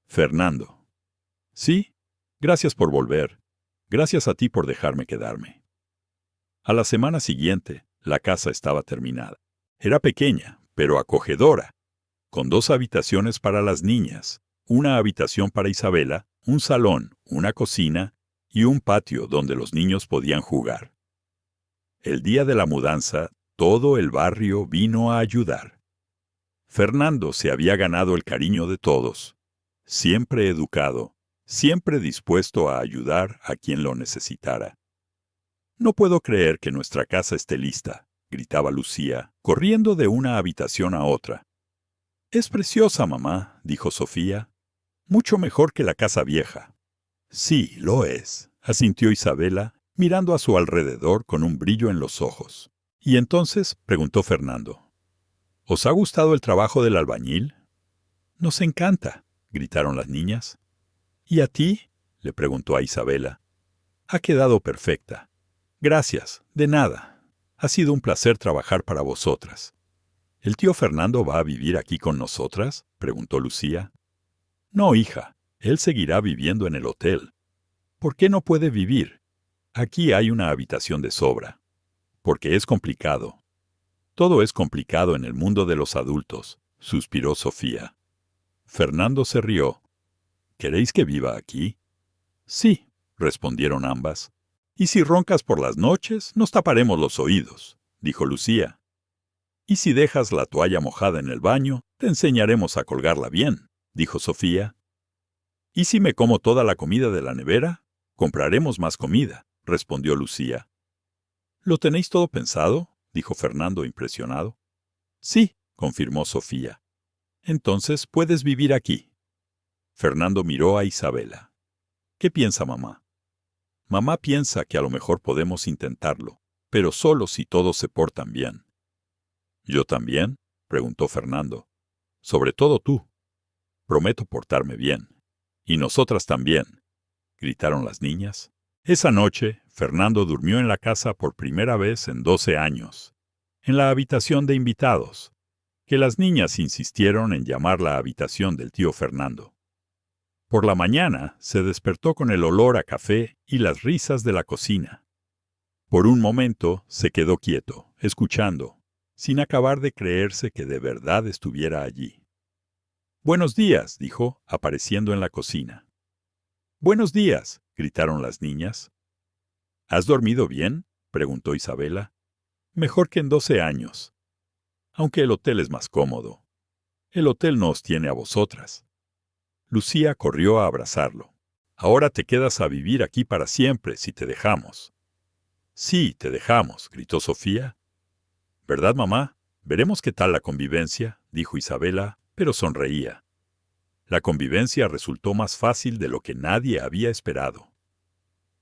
Fernando. Sí, gracias por volver. Gracias a ti por dejarme quedarme. A la semana siguiente, la casa estaba terminada. Era pequeña, pero acogedora, con 2 habitaciones para las niñas, una habitación para Isabela, un salón, una cocina y un patio donde los niños podían jugar. El día de la mudanza, todo el barrio vino a ayudar. Fernando se había ganado el cariño de todos, siempre educado, siempre dispuesto a ayudar a quien lo necesitara. No puedo creer que nuestra casa esté lista, gritaba Lucía, corriendo de una habitación a otra. Es preciosa, mamá, dijo Sofía. Mucho mejor que la casa vieja. Sí, lo es, asintió Isabela, mirando a su alrededor con un brillo en los ojos. ¿Y entonces? Preguntó Fernando. ¿Os ha gustado el trabajo del albañil? Nos encanta, gritaron las niñas. ¿Y a ti? Le preguntó a Isabela. Ha quedado perfecta. Gracias, de nada. Ha sido un placer trabajar para vosotras. ¿El tío Fernando va a vivir aquí con nosotras? Preguntó Lucía. No, hija, él seguirá viviendo en el hotel. ¿Por qué no puede vivir? Aquí hay una habitación de sobra. Porque es complicado. Todo es complicado en el mundo de los adultos, suspiró Sofía. Fernando se rió. ¿Queréis que viva aquí? Sí, respondieron ambas. Y si roncas por las noches, nos taparemos los oídos, dijo Lucía. Y si dejas la toalla mojada en el baño, te enseñaremos a colgarla bien, dijo Sofía. ¿Y si me como toda la comida de la nevera? Compraremos más comida, respondió Lucía. ¿Lo tenéis todo pensado? Dijo Fernando impresionado. Sí, confirmó Sofía. Entonces puedes vivir aquí. Fernando miró a Isabela. ¿Qué piensa mamá? Mamá piensa que a lo mejor podemos intentarlo, pero solo si todos se portan bien. ¿Yo también? Preguntó Fernando. Sobre todo tú. Prometo portarme bien. Y nosotras también, gritaron las niñas. Esa noche, Fernando durmió en la casa por primera vez en 12 años, en la habitación de invitados, que las niñas insistieron en llamar la habitación del tío Fernando. Por la mañana se despertó con el olor a café y las risas de la cocina. Por un momento se quedó quieto, escuchando, sin acabar de creerse que de verdad estuviera allí. «Buenos días», dijo, apareciendo en la cocina. «Buenos días», gritaron las niñas. «¿Has dormido bien?», preguntó Isabela. «Mejor que en 12 años. Aunque el hotel es más cómodo. El hotel no os tiene a vosotras». Lucía corrió a abrazarlo. «Ahora te quedas a vivir aquí para siempre, si te dejamos». «Sí, te dejamos», gritó Sofía. «¿Verdad, mamá? Veremos qué tal la convivencia», dijo Isabela, pero sonreía. La convivencia resultó más fácil de lo que nadie había esperado.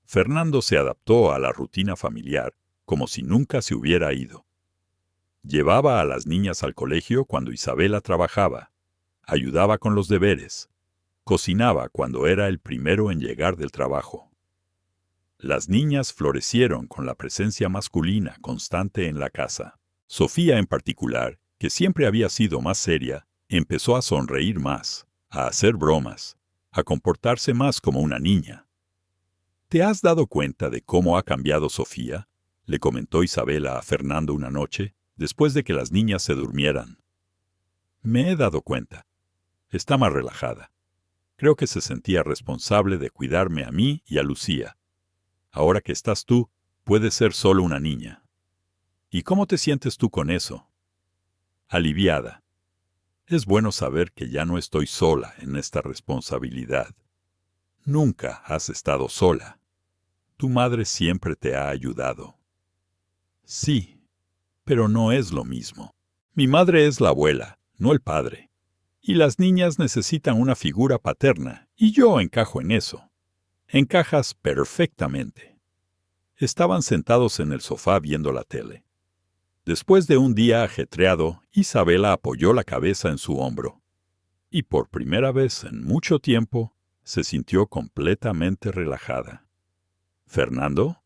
Fernando se adaptó a la rutina familiar como si nunca se hubiera ido. Llevaba a las niñas al colegio cuando Isabela trabajaba, ayudaba con los deberes, cocinaba cuando era el primero en llegar del trabajo. Las niñas florecieron con la presencia masculina constante en la casa. Sofía en particular, que siempre había sido más seria, empezó a sonreír más, a hacer bromas, a comportarse más como una niña. ¿Te has dado cuenta de cómo ha cambiado Sofía?, le comentó Isabela a Fernando una noche, después de que las niñas se durmieran. Me he dado cuenta. Está más relajada. Creo que se sentía responsable de cuidarme a mí y a Lucía. Ahora que estás tú, puedes ser solo una niña. ¿Y cómo te sientes tú con eso? Aliviada. Es bueno saber que ya no estoy sola en esta responsabilidad. Nunca has estado sola. Tu madre siempre te ha ayudado. Sí, pero no es lo mismo. Mi madre es la abuela, no el padre. Y las niñas necesitan una figura paterna, y yo encajo en eso. Encajas perfectamente. Estaban sentados en el sofá viendo la tele. Después de un día ajetreado, Isabela apoyó la cabeza en su hombro. Y por primera vez en mucho tiempo, se sintió completamente relajada. ¿Fernando?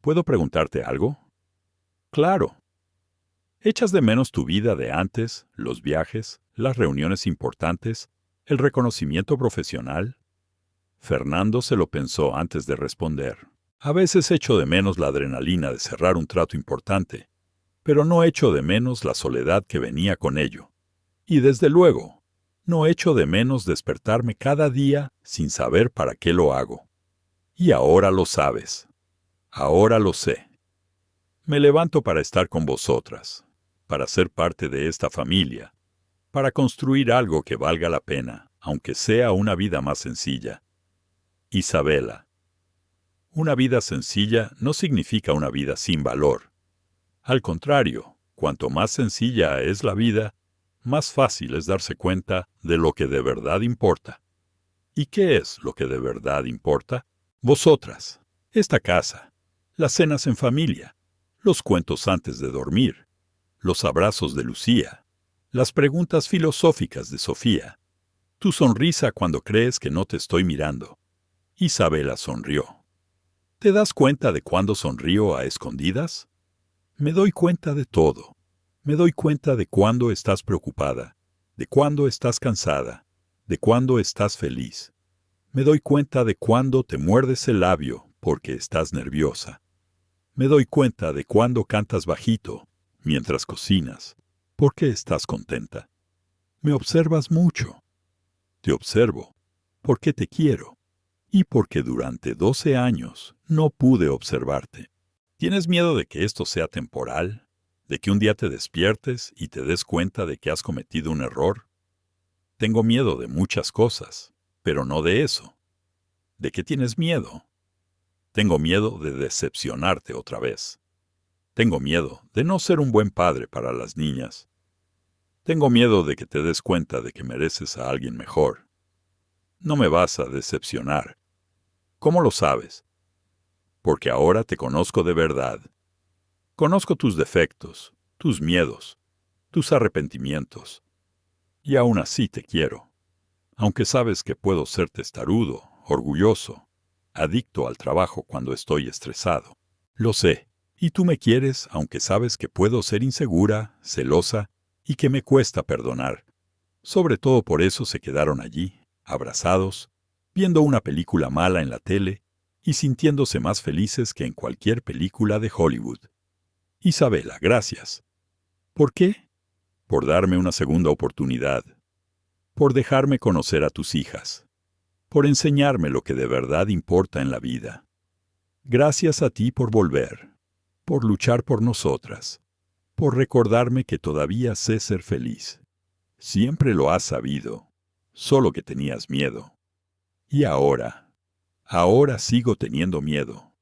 ¿Puedo preguntarte algo? Claro. ¿Echas de menos tu vida de antes, los viajes, las reuniones importantes, el reconocimiento profesional? Fernando se lo pensó antes de responder. A veces echo de menos la adrenalina de cerrar un trato importante, pero no echo de menos la soledad que venía con ello. Y desde luego, no echo de menos despertarme cada día sin saber para qué lo hago. Y ahora lo sabes. Ahora lo sé. Me levanto para estar con vosotras, para ser parte de esta familia, para construir algo que valga la pena, aunque sea una vida más sencilla. Isabela. Una vida sencilla no significa una vida sin valor. Al contrario, cuanto más sencilla es la vida, más fácil es darse cuenta de lo que de verdad importa. ¿Y qué es lo que de verdad importa? Vosotras, esta casa, las cenas en familia, los cuentos antes de dormir, los abrazos de Lucía, las preguntas filosóficas de Sofía, tu sonrisa cuando crees que no te estoy mirando. Isabela sonrió. ¿Te das cuenta de cuándo sonrío a escondidas? Me doy cuenta de todo. Me doy cuenta de cuándo estás preocupada, de cuándo estás cansada, de cuándo estás feliz. Me doy cuenta de cuándo te muerdes el labio porque estás nerviosa. Me doy cuenta de cuándo cantas bajito mientras cocinas porque estás contenta. Me observas mucho. Te observo porque te quiero y porque durante 12 años no pude observarte. ¿Tienes miedo de que esto sea temporal? ¿De que un día te despiertes y te des cuenta de que has cometido un error? Tengo miedo de muchas cosas, pero no de eso. ¿De qué tienes miedo? Tengo miedo de decepcionarte otra vez. Tengo miedo de no ser un buen padre para las niñas. Tengo miedo de que te des cuenta de que mereces a alguien mejor. No me vas a decepcionar. ¿Cómo lo sabes? Porque ahora te conozco de verdad. Conozco tus defectos, tus miedos, tus arrepentimientos. Y aún así te quiero. Aunque sabes que puedo ser testarudo, orgulloso, adicto al trabajo cuando estoy estresado. Lo sé, y tú me quieres aunque sabes que puedo ser insegura, celosa y que me cuesta perdonar. Sobre todo por eso se quedaron allí, abrazados, viendo una película mala en la tele y sintiéndose más felices que en cualquier película de Hollywood. Isabela, gracias. ¿Por qué? Por darme una segunda oportunidad. Por dejarme conocer a tus hijas. Por enseñarme lo que de verdad importa en la vida. Gracias a ti por volver. Por luchar por nosotras. Por recordarme que todavía sé ser feliz. Siempre lo has sabido, solo que tenías miedo. Y ahora sigo teniendo miedo.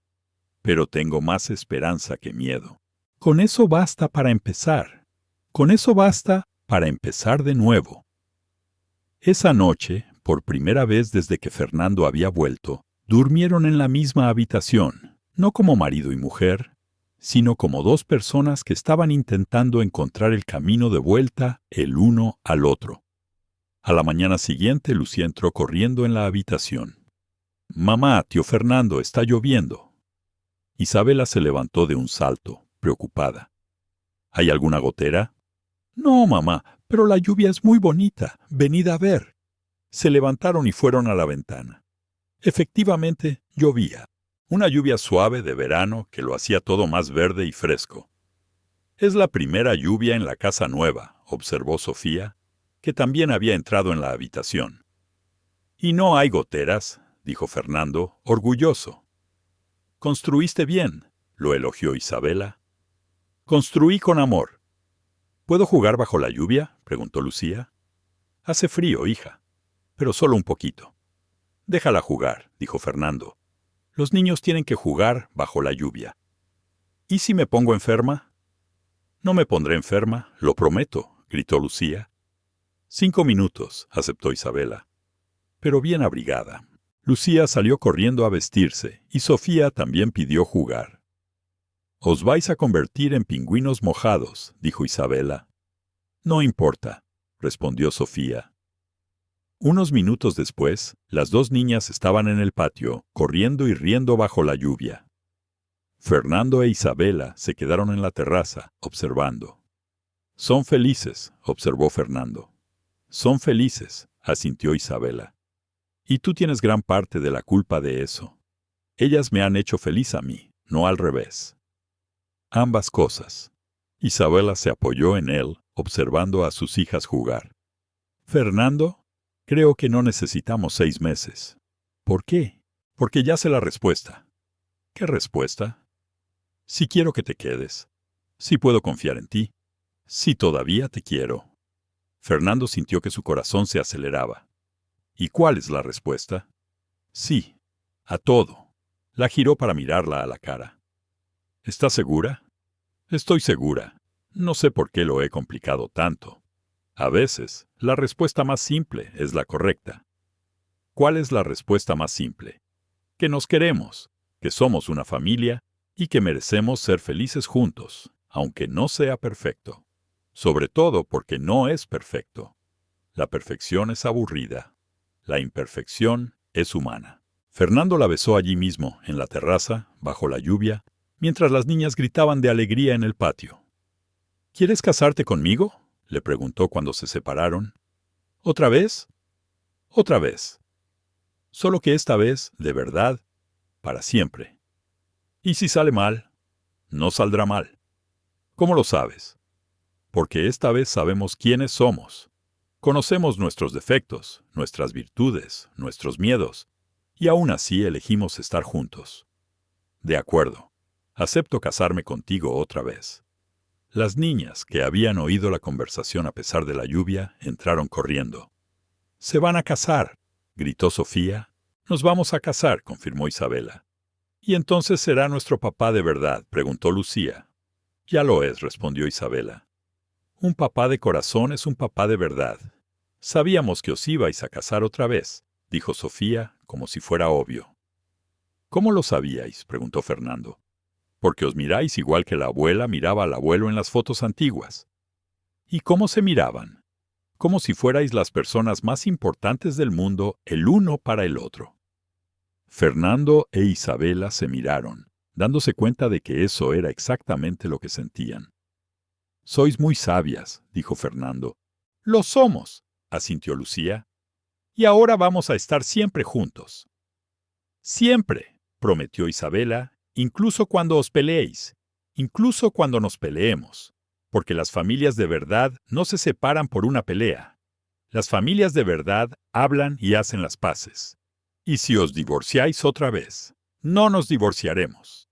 Pero tengo más esperanza que miedo. Con eso basta para empezar. Con eso basta para empezar de nuevo. Esa noche, por primera vez desde que Fernando había vuelto, durmieron en la misma habitación, no como marido y mujer, sino como dos personas que estaban intentando encontrar el camino de vuelta el uno al otro. A la mañana siguiente, Lucía entró corriendo en la habitación. «Mamá, tío Fernando, está lloviendo». Isabela se levantó de un salto, preocupada. «¿Hay alguna gotera?» «No, mamá, pero la lluvia es muy bonita. Venid a ver». Se levantaron y fueron a la ventana. Efectivamente, llovía. Una lluvia suave de verano que lo hacía todo más verde y fresco. «Es la primera lluvia en la casa nueva», observó Sofía, que también había entrado en la habitación. «Y no hay goteras», dijo Fernando, orgulloso. «Construiste bien», lo elogió Isabela. «Construí con amor». «¿Puedo jugar bajo la lluvia?», preguntó Lucía. «Hace frío, hija, pero solo un poquito». «Déjala jugar», dijo Fernando. «Los niños tienen que jugar bajo la lluvia». «¿Y si me pongo enferma?» «No me pondré enferma, lo prometo», gritó Lucía. 5 minutos, aceptó Isabela, pero bien abrigada. Lucía salió corriendo a vestirse, y Sofía también pidió jugar. «Os vais a convertir en pingüinos mojados», dijo Isabela. «No importa», respondió Sofía. Unos minutos después, las dos niñas estaban en el patio, corriendo y riendo bajo la lluvia. Fernando e Isabela se quedaron en la terraza, observando. «Son felices», observó Fernando. «Son felices», asintió Isabela. «Y tú tienes gran parte de la culpa de eso. Ellas me han hecho feliz a mí, no al revés». Ambas cosas. Isabela se apoyó en él, observando a sus hijas jugar. «Fernando, creo que no necesitamos 6 meses». «¿Por qué?» «Porque ya sé la respuesta». «¿Qué respuesta?» «Si quiero que te quedes. Si puedo confiar en ti. Si todavía te quiero». Fernando sintió que su corazón se aceleraba. «¿Y cuál es la respuesta?» «Sí, a todo». La giró para mirarla a la cara. «¿Estás segura?» «Estoy segura. No sé por qué lo he complicado tanto. A veces, la respuesta más simple es la correcta». «¿Cuál es la respuesta más simple?» «Que nos queremos, que somos una familia y que merecemos ser felices juntos, aunque no sea perfecto. Sobre todo porque no es perfecto. La perfección es aburrida. La imperfección es humana». Fernando la besó allí mismo, en la terraza, bajo la lluvia, mientras las niñas gritaban de alegría en el patio. «¿Quieres casarte conmigo?», le preguntó cuando se separaron. «¿Otra vez?». «Otra vez. Solo que esta vez, de verdad, para siempre». «¿Y si sale mal?». «No saldrá mal». «¿Cómo lo sabes?». «Porque esta vez sabemos quiénes somos. Conocemos nuestros defectos, nuestras virtudes, nuestros miedos, y aún así elegimos estar juntos». «De acuerdo. Acepto casarme contigo otra vez». Las niñas, que habían oído la conversación a pesar de la lluvia, entraron corriendo. «Se van a casar», gritó Sofía. «Nos vamos a casar», confirmó Isabela. «¿Y entonces será nuestro papá de verdad?», preguntó Lucía. «Ya lo es», respondió Isabela. «Un papá de corazón es un papá de verdad». «Sabíamos que os ibais a casar otra vez», dijo Sofía, como si fuera obvio. «¿Cómo lo sabíais?», preguntó Fernando. «Porque os miráis igual que la abuela miraba al abuelo en las fotos antiguas». «¿Y cómo se miraban?». «Como si fuerais las personas más importantes del mundo el uno para el otro». Fernando e Isabela se miraron, dándose cuenta de que eso era exactamente lo que sentían. «Sois muy sabias», dijo Fernando. «Lo somos», asintió Lucía. «Y ahora vamos a estar siempre juntos». «Siempre», prometió Isabela, «incluso cuando os peleéis, incluso cuando nos peleemos, porque las familias de verdad no se separan por una pelea. Las familias de verdad hablan y hacen las paces. Y si os divorciáis otra vez, no nos divorciaremos».